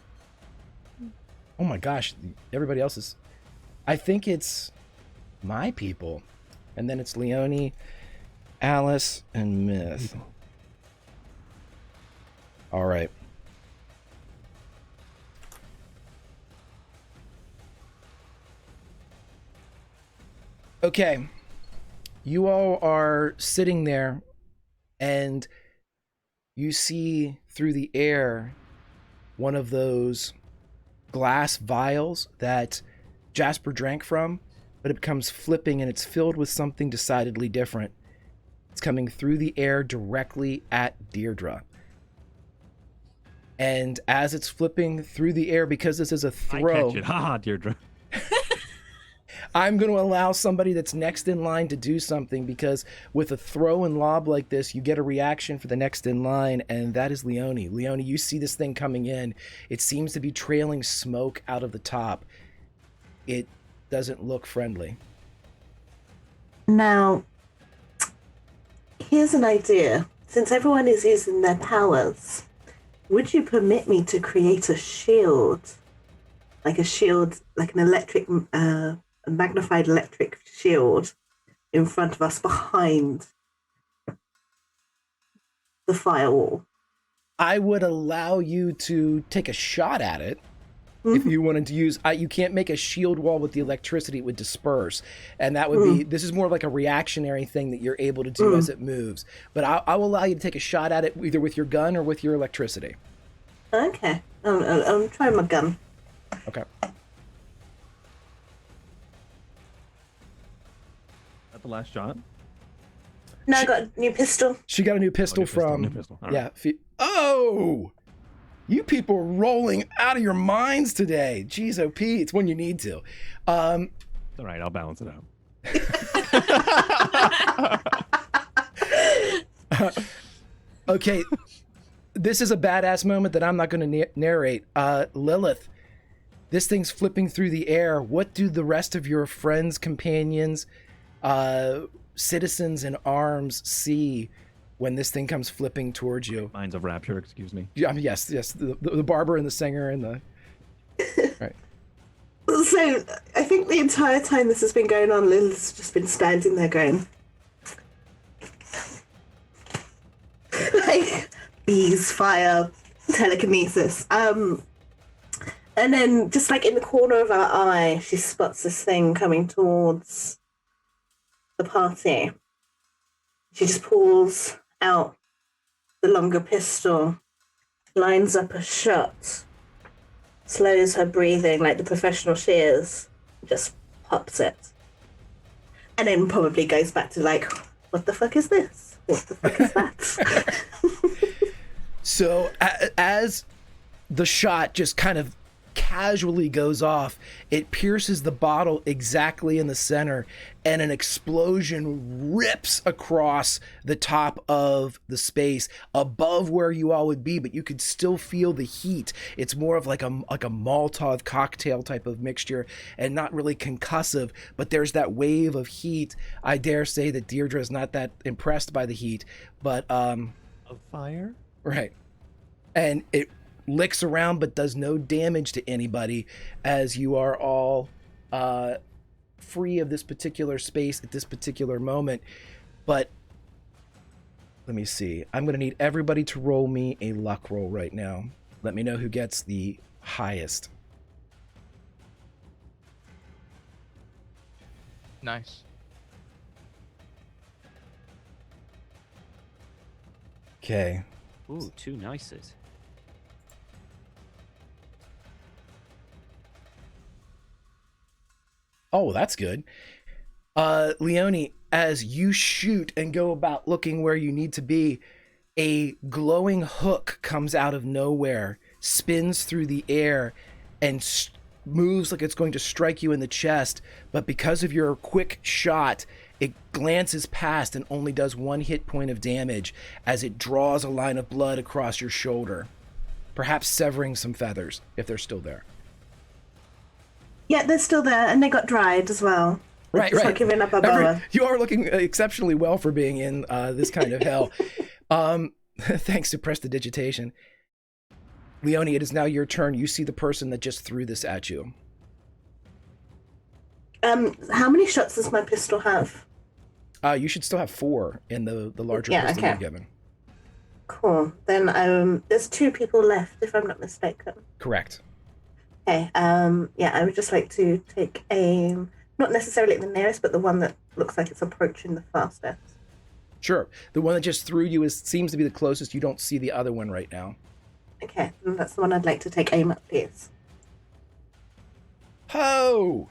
Oh my gosh, everybody else is... I think it's my people. And then it's Leonie, Alice, and Myth. All right. Okay, you all are sitting there, and you see through the air one of those glass vials that Jasper drank from, but it becomes flipping, and it's filled with something decidedly different. It's coming through the air directly at Deirdre. And as it's flipping through the air, because this is a throw... I catch it. Ha, Deirdre. I'm going to allow somebody that's next in line to do something, because with a throw and lob like this, you get a reaction for the next in line, and that is Leonie. Leonie, you see this thing coming in. It seems to be trailing smoke out of the top. It doesn't look friendly. Now, here's an idea. Since everyone is using their powers, would you permit me to create a shield? Like a shield, like an electric... a magnified electric shield in front of us behind the firewall. I would allow you to take a shot at it if you wanted to use... you can't make a shield wall with the electricity. It would disperse. And that would be... This is more like a reactionary thing that you're able to do as it moves. But I will allow you to take a shot at it either with your gun or with your electricity. Okay. I'll try my gun. Okay. The last shot? No, I got a new pistol. She got a new pistol from... New pistol. All Yeah. right. Oh! You people are rolling out of your minds today. Jeez, OP. It's when you need to. It's all right. I'll balance it out. Okay. This is a badass moment that I'm not going to narrate. Lilith, this thing's flipping through the air. What do the rest of your friends, companions... citizens in arms see when this thing comes flipping towards you? Minds of Rapture, excuse me. Yeah, yes, the barber and the singer and the... Right. So, I think the entire time this has been going on, Lilith's just been standing there going... like, bees, fire, telekinesis. And then, just like in the corner of her eye, she spots this thing coming towards... the party. She just pulls out the longer pistol, lines up a shot, slows her breathing like the professional she is, just pops it. And then probably goes back to like, what the fuck is this? What the fuck is that? So as the shot just kind of casually goes off. It pierces the bottle exactly in the center, and an explosion rips across the top of the space above where you all would be, but you could still feel the heat. It's more of like a Molotov cocktail type of mixture, and not really concussive, but there's that wave of heat. I dare say that Deirdre is not that impressed by the heat, but Of fire? right. And it licks around but does no damage to anybody, as you are all free of this particular space at this particular moment. But let me see. I'm going to need everybody to roll me a luck roll right now. Let me know who gets the highest. Nice. Okay. Ooh, 2 nices. Oh, that's good. Leonie, as you shoot and go about looking where you need to be, a glowing hook comes out of nowhere, spins through the air, and moves like it's going to strike you in the chest. But because of your quick shot, it glances past and only does 1 hit point of damage as it draws a line of blood across your shoulder, perhaps severing some feathers if they're still there. Yeah, they're still there, and they got dried as well. Right. Not giving up a boa. You are looking exceptionally well for being in this kind of hell. Thanks to prestidigitation. Leonie, it is now your turn. You see the person that just threw this at you. How many shots does my pistol have? You should still have 4 in the larger pistol you're given. Cool. Then there's 2 people left, if I'm not mistaken. Correct. Okay. Yeah, I would just like to take aim, not necessarily at the nearest, but the one that looks like it's approaching the fastest. Sure. The one that just threw you seems to be the closest. You don't see the other one right now. Okay, and that's the one I'd like to take aim at, please. Ho!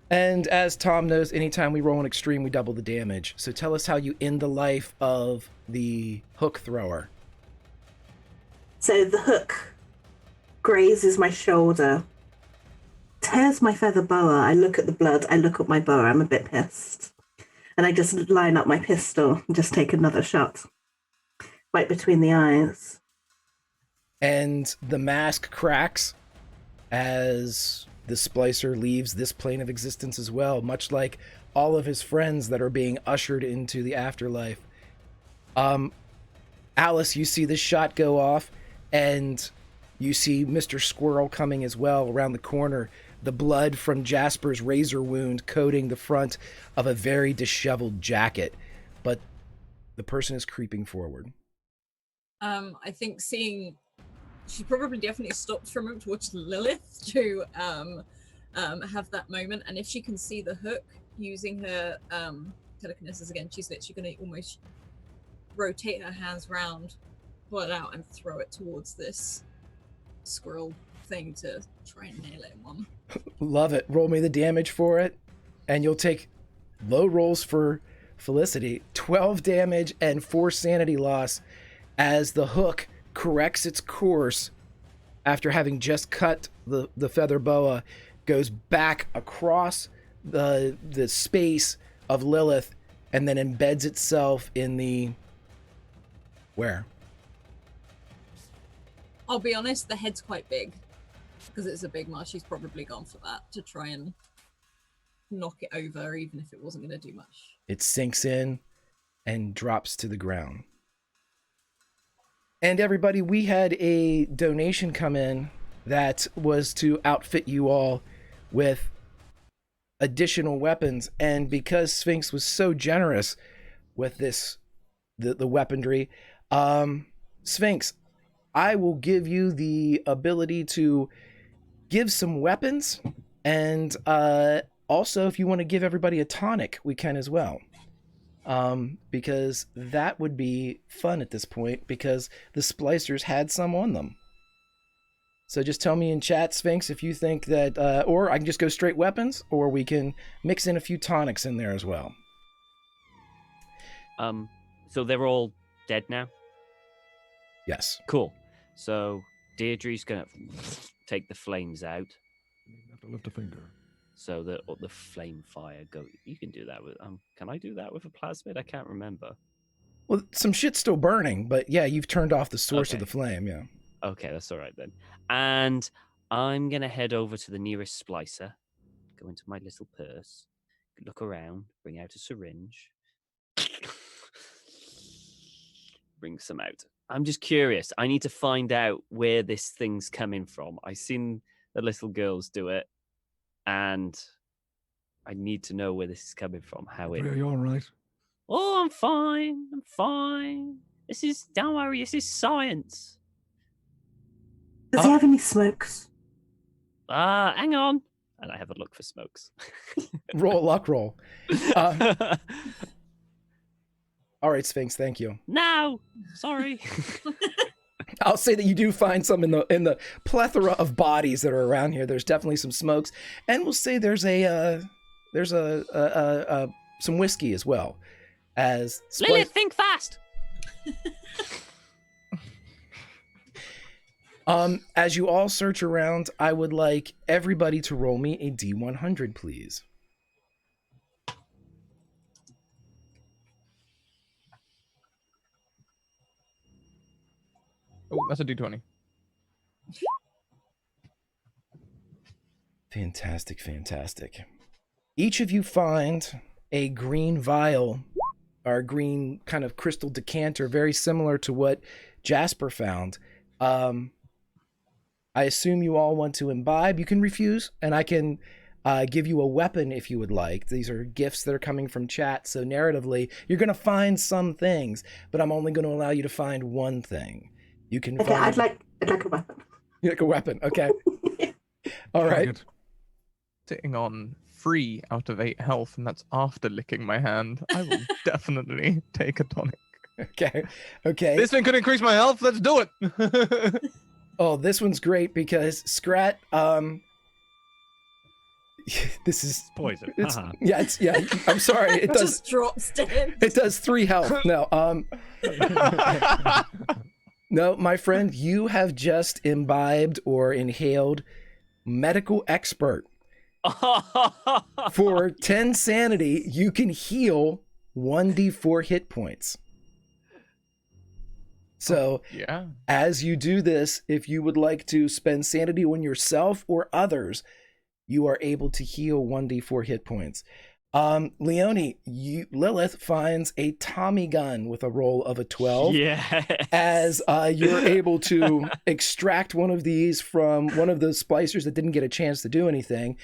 And as Tom knows, anytime we roll an extreme, we double the damage. So tell us how you end the life of the hook thrower. So the hook grazes my shoulder, tears my feather boa. I look at the blood, I look at my boa, I'm a bit pissed. And I just line up my pistol and just take another shot right between the eyes. And the mask cracks as the splicer leaves this plane of existence as well, much like all of his friends that are being ushered into the afterlife. Alice, you see this shot go off, and you see Mr. Squirrel coming as well around the corner, the blood from Jasper's razor wound coating the front of a very disheveled jacket. But the person is creeping forward. I think she probably definitely stopped for a moment to watch Lilith to have that moment. And if she can see the hook using her telekinesis again, she's literally going to almost rotate her hands round, pull it out, and throw it towards this squirrel thing to try and nail it in one. Love it. Roll me the damage for it, and you'll take low rolls for Felicity. 12 damage and 4 sanity loss as the hook corrects its course after having just cut the feather boa, goes back across the space of Lilith, and then embeds itself in the... Where? I'll be honest, the head's quite big because it's a big marsh. She's probably gone for that to try and knock it over, even if it wasn't going to do much. It sinks in and drops to the ground. And everybody, we had a donation come in that was to outfit you all with additional weapons. And because Sphinx was so generous with this, the weaponry, Sphinx, I will give you the ability to give some weapons, and also if you want to give everybody a tonic, we can as well. Because that would be fun at this point, because the splicers had some on them. So just tell me in chat, Sphinx, if you think that, or I can just go straight weapons, or we can mix in a few tonics in there as well. So they're all dead now? Yes. Cool. So Deirdre's gonna take the flames out. You have to lift a finger. So that the flame fire go. You can do that with. Can I do that with a plasmid? I can't remember. Well, some shit's still burning, but yeah, you've turned off the source of Okay. the flame. Yeah. Okay, that's all right then. And I'm gonna head over to the nearest splicer. Go into my little purse. Look around. Bring out a syringe. Bring some out. I'm just curious. I need to find out where this thing's coming from. I've seen the little girls do it. And I need to know where this is coming from. How it. Are you all right? Oh, I'm fine. I'm fine. Don't worry. This is science. Does he have any smokes? Hang on. And I have a look for smokes. Roll a luck roll. All right, Sphinx. Thank you. No, sorry. I'll say that you do find some in the plethora of bodies that are around here. There's definitely some smokes, and we'll say there's some whiskey as well. As Lilith, think fast. As you all search around, I would like everybody to roll me a D100, please. Oh, that's a D20. Fantastic, fantastic. Each of you find a green vial, or a green kind of crystal decanter, very similar to what Jasper found. I assume you all want to imbibe. You can refuse, and I can give you a weapon if you would like. These are gifts that are coming from chat, so narratively, you're going to find some things, but I'm only going to allow you to find one thing. You can Okay, find... I'd like a weapon. You like a weapon, okay. All right. Sitting on 3 out of 8 health, and that's after licking my hand. I will definitely take a tonic. Okay. This thing could increase my health. Let's do it. Oh, this one's great because Scrat, this is poison. Yeah, I'm sorry. It does just drops dead. It does 3 health. No, no, my friend, you have just imbibed or inhaled medical expert. For 10 sanity, you can heal 1d4 hit points. So, yeah. As you do this, if you would like to spend sanity on yourself or others, you are able to heal 1d4 hit points. Leonie, Lilith finds a Tommy gun with a roll of a 12. Yes. As you're able to extract one of these from one of the splicers that didn't get a chance to do anything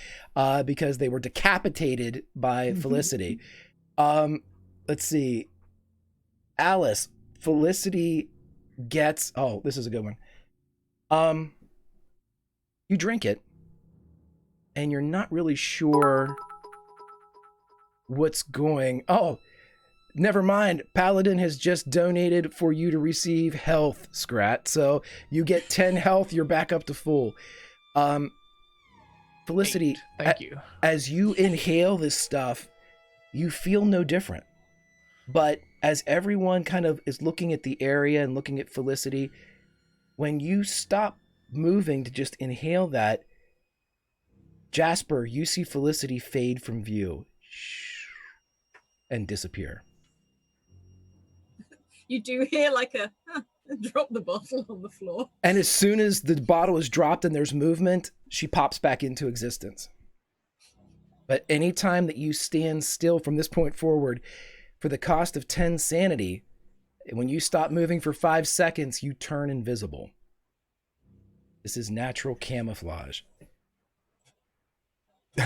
because they were decapitated by Felicity. Let's see. Alice, Felicity gets... Oh, this is a good one. You drink it, and you're not really sure what's going... Oh, never mind. Paladin has just donated for you to receive health, Scrat. So you get 10 health. You're back up to full. Felicity, thank you. As you inhale this stuff, you feel no different. But as everyone kind of is looking at the area and looking at Felicity, when you stop moving to just inhale that, Jasper, you see Felicity fade from view and disappear. You do hear like a drop the bottle on the floor. And as soon as the bottle is dropped and there's movement, she pops back into existence. But anytime that you stand still from this point forward, for the cost of 10 sanity, when you stop moving for 5 seconds, you turn invisible. This is natural camouflage.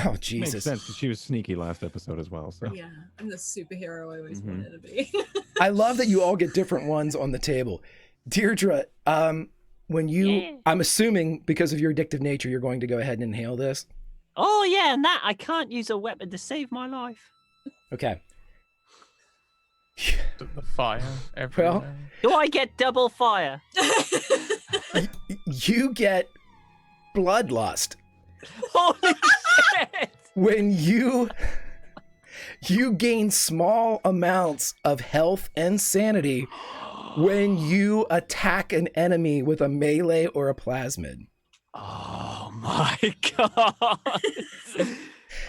Oh, Jesus. Makes sense, because she was sneaky last episode as well. So. Yeah, I'm the superhero I always wanted to be. I love that you all get different ones on the table. Deirdre, when you... Yeah. I'm assuming, because of your addictive nature, you're going to go ahead and inhale this. Oh, yeah, and that I can't use a weapon to save my life. Okay. The fire everywhere. Well, do I get double fire? You get bloodlust. Holy shit! When you gain small amounts of health and sanity when you attack an enemy with a melee or a plasmid. Oh my god!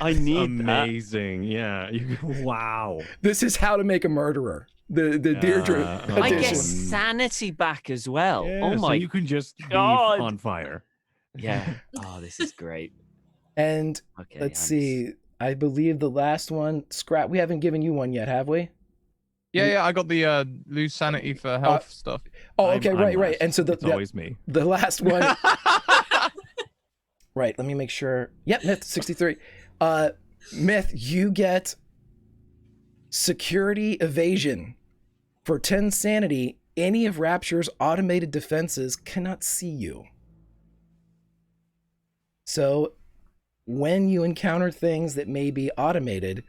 I need that. Amazing. Yeah. Wow. This is how to make a murderer. The Deirdre oh, I get edition. sanity back as well. Yeah, Oh so my you can just God. be on fire. Yeah. Oh, this is great. And Okay. let's see. I believe the last one, Scrap. We haven't given you one yet, have we? Yeah, I got the lose sanity for health stuff. Oh, okay, I'm right. last. And so it's always me. the last one. Right. Let me make sure. Yep, Myth 63. Myth, you get security evasion. For 10 sanity, any of Rapture's automated defenses cannot see you. So, when you encounter things that may be automated,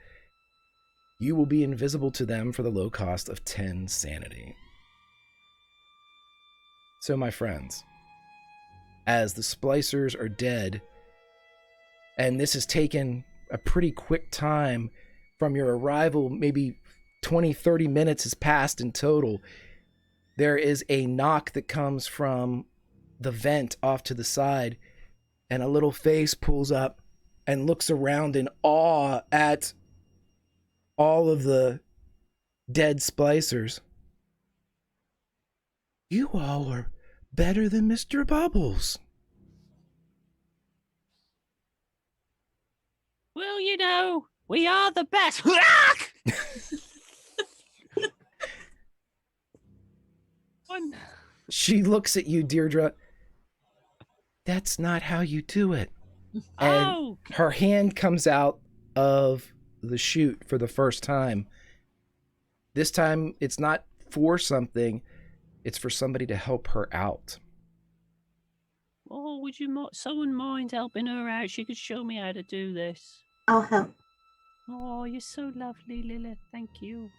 you will be invisible to them for the low cost of 10 sanity. So, my friends, as the splicers are dead, and this has taken a pretty quick time from your arrival, maybe 20, 30 minutes has passed in total. There is a knock that comes from the vent off to the side, and a little face pulls up and looks around in awe at all of the dead splicers. You all are better than Mr. Bubbles. Well, you know, we are the best. She looks at you, Deirdre. That's not how you do it. And her hand comes out of the chute for the first time. This time, it's not for something. It's for somebody to help her out. Oh, would you someone mind helping her out? She could show me how to do this. I'll help. Oh, you're so lovely, Lilith. Thank you.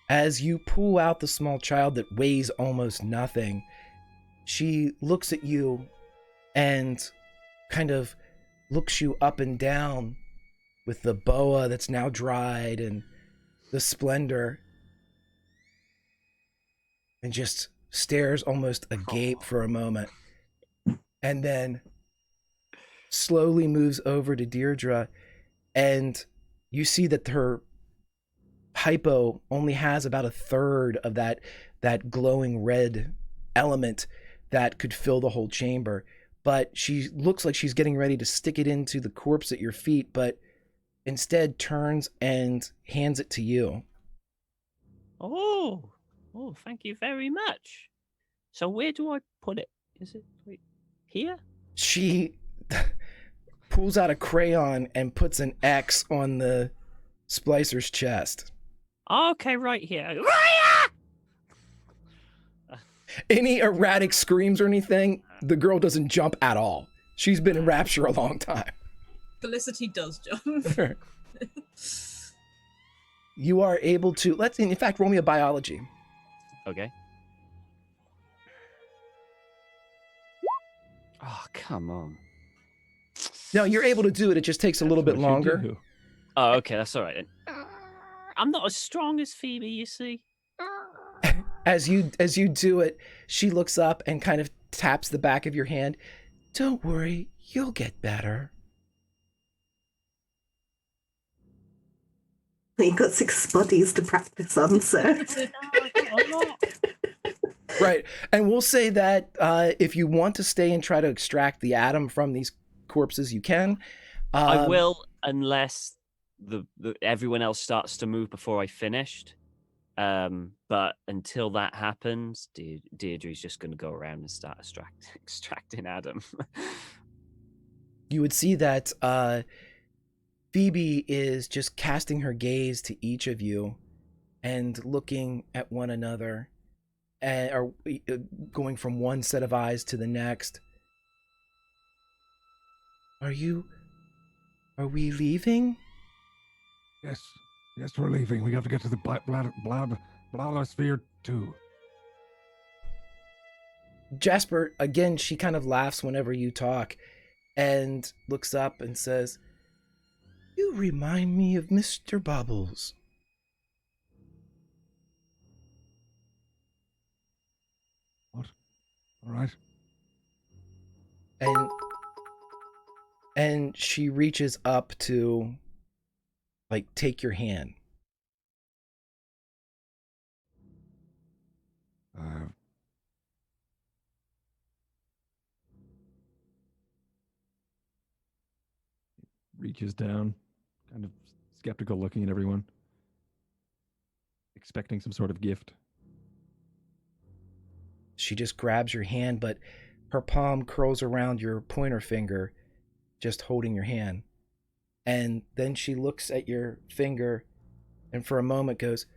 As you pull out the small child that weighs almost nothing, she looks at you and kind of looks you up and down with the boa that's now dried and the splendor, and just stares almost agape for a moment, and then slowly moves over to Deirdre, and you see that her hypo only has about a third of that glowing red element that could fill the whole chamber. But she looks like she's getting ready to stick it into the corpse at your feet, but instead turns and hands it to you. Oh, thank you very much. So where do I put it? Is it here? She pulls out a crayon and puts an X on the splicer's chest. Okay, right here. Any erratic screams or anything, the girl doesn't jump at all. She's been in Rapture a long time. Felicity does jump. You are able to, in fact, roll me a biology. Okay. Oh, come on. No, you're able to do it. It just takes a little bit longer. Oh, okay, that's all right then. I'm not as strong as Phoebe, you see. As you do it, she looks up and kind of taps the back of your hand. Don't worry, you'll get better. You've got 6 bodies to practice on, so. Right, and we'll say that if you want to stay and try to extract the atom from these corpses, you can. I will, unless the everyone else starts to move before I finished. But until that happens, Deirdre's just going to go around and start extracting Adam. You would see that Phoebe is just casting her gaze to each of you and looking at one another, or going from one set of eyes to the next. Are we leaving? Yes, we're leaving. We have to get to the Bladosphere too. Jasper, again, she kind of laughs whenever you talk and looks up and says, "You remind me of Mr. Bubbles." What? All right. And And she reaches up to, like, take your hand. Reaches down, kind of skeptical looking at everyone, expecting some sort of gift. She just grabs your hand, but her palm curls around your pointer finger, just holding your hand. And then she looks at your finger and for a moment goes,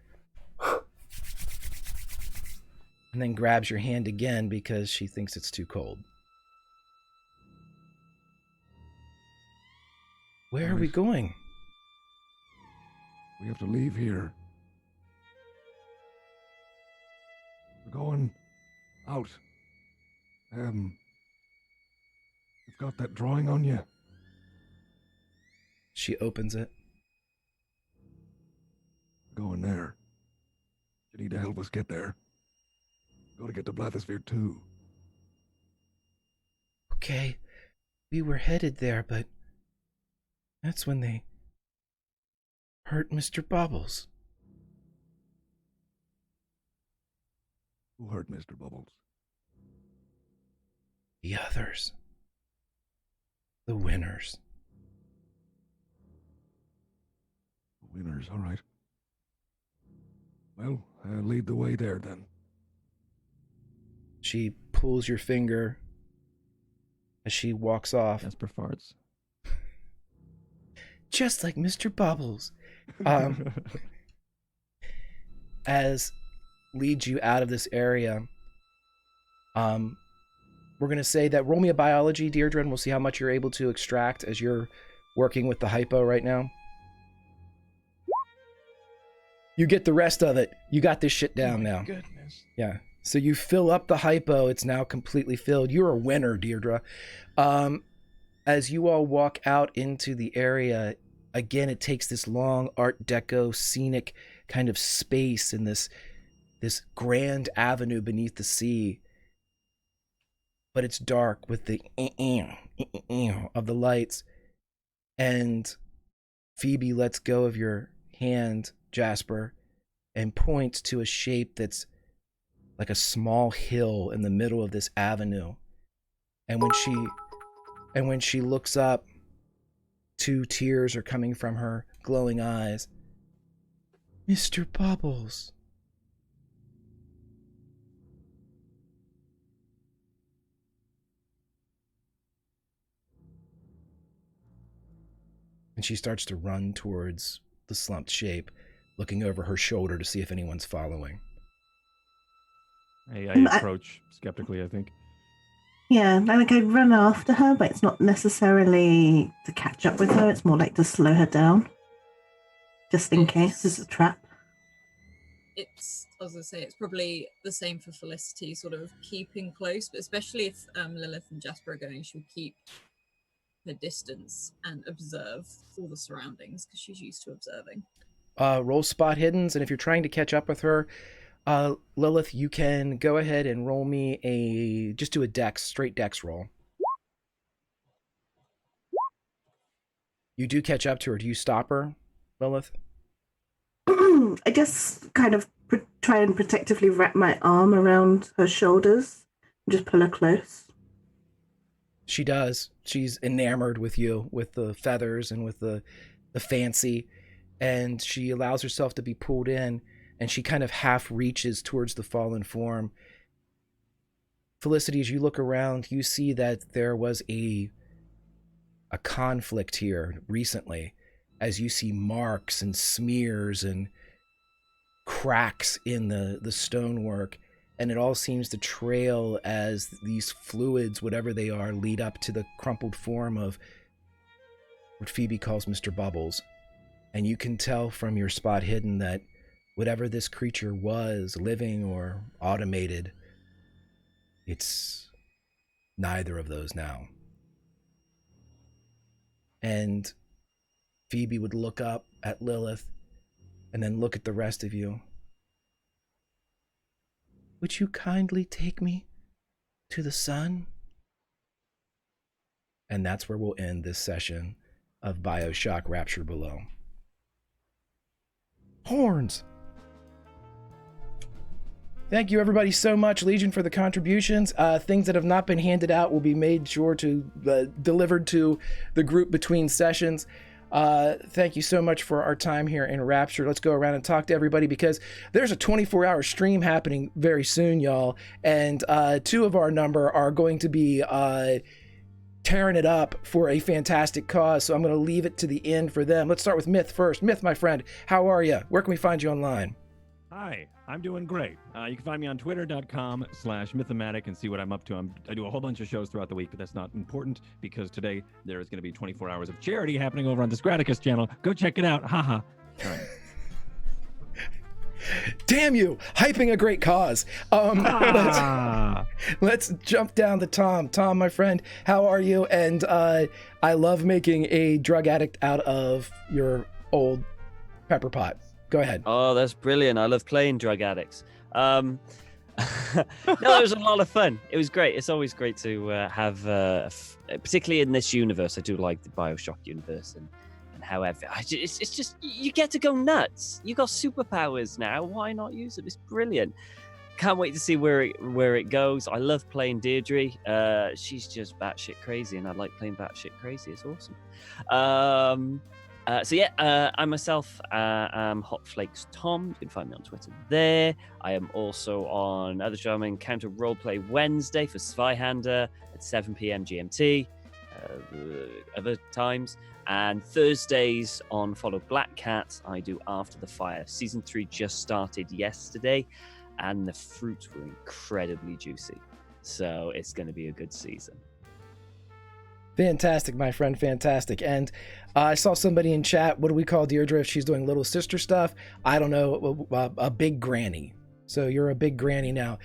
and then grabs your hand again because she thinks it's too cold. Where are we going? We have to leave here. We're going out. You've got that drawing on you? She opens it. Going there. You need to help us get there. Gotta get to Blathersphere too. Okay, we were headed there, but that's when they hurt Mr. Bobbles. Who hurt Mr. Bubbles? The others. The winners. Winners, all right. Well, lead the way there then. She pulls your finger as she walks off. Jasper farts. Just like Mr. Bubbles. As leads you out of this area. We're going to say that roll me a biology, Deirdre, and we'll see how much you're able to extract as you're working with the hypo right now. You get the rest of it. You got this shit down now. Goodness. Yeah. So you fill up the hypo. It's now completely filled. You're a winner, Deirdre. As you all walk out into the area, again, it takes this long Art Deco scenic kind of space in this grand avenue beneath the sea. But it's dark with the of the lights. And Phoebe lets go of your hand, Jasper, and points to a shape that's like a small hill in the middle of this avenue. And when she looks up, 2 tears are coming from her glowing eyes. Mr. Bubbles. And she starts to run towards the slumped shape, looking over her shoulder to see if anyone's following. I approach skeptically, I think. Yeah, like I run after her, but it's not necessarily to catch up with her. It's more like to slow her down, just in case there's a trap. It's, as I say, it's probably the same for Felicity, sort of keeping close, but especially if Lilith and Jasper are going, she'll keep her distance and observe all the surroundings because she's used to observing. Roll spot hiddens, and if you're trying to catch up with her, Lilith, you can go ahead and roll me just do a dex, straight dex roll. You do catch up to her. Do you stop her, Lilith? I just kind of try and protectively wrap my arm around her shoulders and just pull her close. She does. She's enamored with you, with the feathers and with the fancy, and she allows herself to be pulled in, and she kind of half reaches towards the fallen form. Felicity, as you look around, you see that there was a conflict here recently, as you see marks and smears and cracks in the stonework, and it all seems to trail as these fluids, whatever they are, lead up to the crumpled form of what Phoebe calls Mr. Bubbles. And you can tell from your spot hidden that whatever this creature was, living or automated, it's neither of those now. And Phoebe would look up at Lilith and then look at the rest of you. Would you kindly take me to the sun? And that's where we'll end this session of Bioshock Rapture Below. Horns! Thank you, everybody, so much, Legion, for the contributions. Things that have not been handed out will be made sure to delivered to the group between sessions. Thank you so much for our time here in Rapture. Let's go around and talk to everybody, because there's a 24-hour stream happening very soon, y'all. And 2 of our number are going to be tearing it up for a fantastic cause. So I'm going to leave it to the end for them. Let's start with Myth first. Myth, my friend, how are you? Where can we find you online? Hi, I'm doing great. You can find me on twitter.com/mythomatic and see what I'm up to. I do a whole bunch of shows throughout the week, but that's not important because today there is going to be 24 hours of charity happening over on the Scraticus channel. Go check it out. Haha. All right. Damn you, hyping a great cause. Let's jump down to Tom. Tom, my friend, how are you? And I love making a drug addict out of your old pepper pot. Go ahead. Oh, that's brilliant. I love playing drug addicts. No, it was a lot of fun. It was great. It's always great to have, particularly in this universe. I do like the Bioshock universe, and however, it's just, you get to go nuts. You got superpowers now. Why not use them? It's brilliant. Can't wait to see where it goes. I love playing Deirdre. She's just batshit crazy, and I like playing batshit crazy. It's awesome. I myself am Hot Flakes Tom. You can find me on Twitter there. I am also on other show. I'm in Counter Roleplay Wednesday for Zweihander at 7 p.m. GMT. Other times. And Thursdays on Follow Black Cat, I do After the Fire. Season 3 just started yesterday, and the fruits were incredibly juicy. So it's going to be a good season. Fantastic, my friend, fantastic. And I saw somebody in chat, what do we call Deirdre if she's doing little sister stuff? I don't know, a big granny. So you're a big granny now.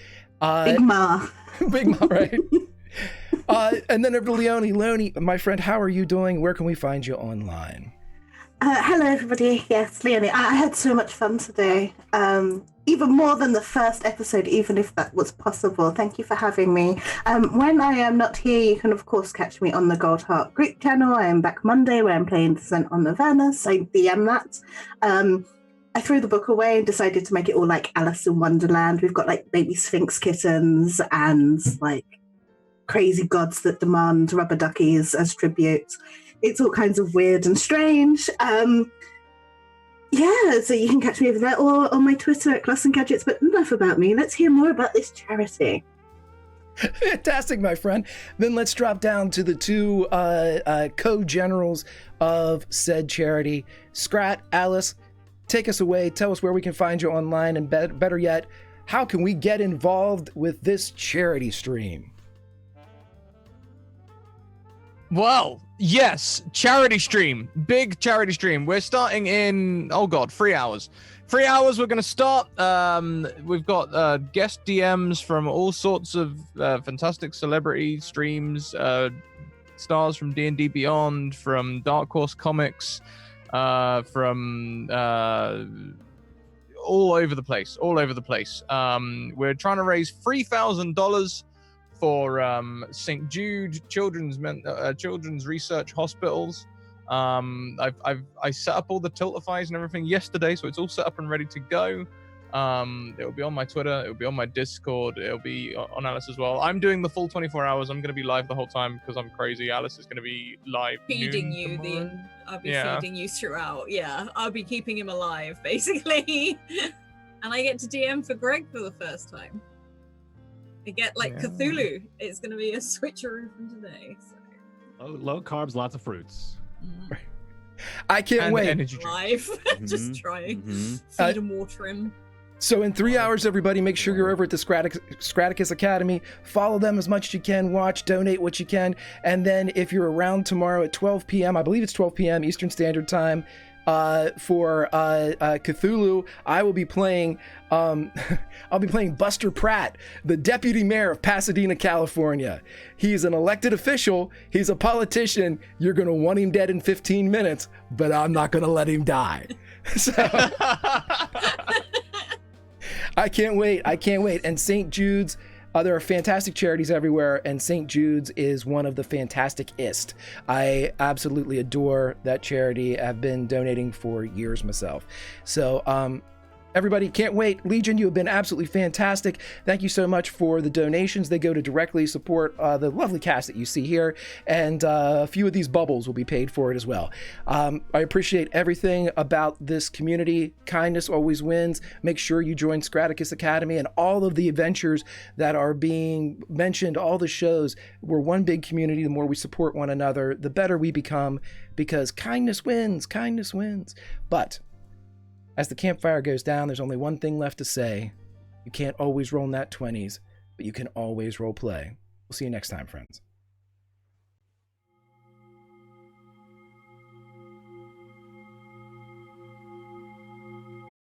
Big Ma. Big Ma, right? And then over to Leonie, my friend, how are you doing? Where can we find you online? Hello, everybody. Yes, Leonie. I had so much fun today. Even more than the first episode, even if that was possible. Thank you for having me. When I am not here, you can, of course, catch me on the Gold Heart group channel. I am back Monday where I'm playing Descent on Avernus. I DM that. I threw the book away and decided to make it all like Alice in Wonderland. We've got like baby Sphinx kittens and like crazy gods that demand rubber duckies as tribute. It's all kinds of weird and strange. Yeah, so you can catch me over there or on my Twitter at Gloss and Gadgets. But enough about me. Let's hear more about this charity. Fantastic, my friend. Then let's drop down to the 2 co-generals of said charity. Scrat, Alice, take us away. Tell us where we can find you online, and better yet, how can we get involved with this charity stream? Well, yes, charity stream, big charity stream. We're starting in, 3 hours. 3 hours, we're going to start. We've got guest DMs from all sorts of fantastic celebrity streams, stars from D&D Beyond, from Dark Horse Comics, from all over the place. We're trying to raise $3,000 for St. Jude Children's Research Hospitals. I set up all the tiltifies and everything yesterday, so it's all set up and ready to go. It'll be on my Twitter, it'll be on my Discord, it'll be on Alice as well. I'm doing the full 24 hours. I'm going to be live the whole time because I'm crazy. Alice is going to be live feeding you I'll be feeding you throughout. Yeah, I'll be keeping him alive basically. And I get to DM for Greg for the first time. I get like Cthulhu. It's going to be a switcheroo from today. So. Low carbs, lots of fruits. I can't wait. Live. Just try feed and water him. So in 3 hours, everybody, make sure you're over at the Scraticus Academy. Follow them as much as you can. Watch, donate what you can. And then if you're around tomorrow at 12 p.m., I believe it's 12 p.m. Eastern Standard Time, for Cthulhu, I will be playing Buster Pratt, the deputy mayor of Pasadena, California. He's an elected official, he's a politician. You're gonna want him dead in 15 minutes, but I'm not gonna let him die. So I can't wait. And St. Jude's There are fantastic charities everywhere, and St. Jude's is one of the fantastic-ist. I absolutely adore that charity. I've been donating for years myself. So, everybody, can't wait. Legion, you have been absolutely fantastic. Thank you so much for the donations. They go to directly support the lovely cast that you see here, and a few of these bubbles will be paid for it as well. I appreciate everything about this community. Kindness always wins. Make sure you join Scraticus Academy and all of the adventures that are being mentioned, all the shows. We're one big community. The more we support one another, the better we become, because kindness wins. Kindness wins. But as the campfire goes down, there's only one thing left to say. You can't always roll nat 20s, but you can always role play. We'll see you next time, friends.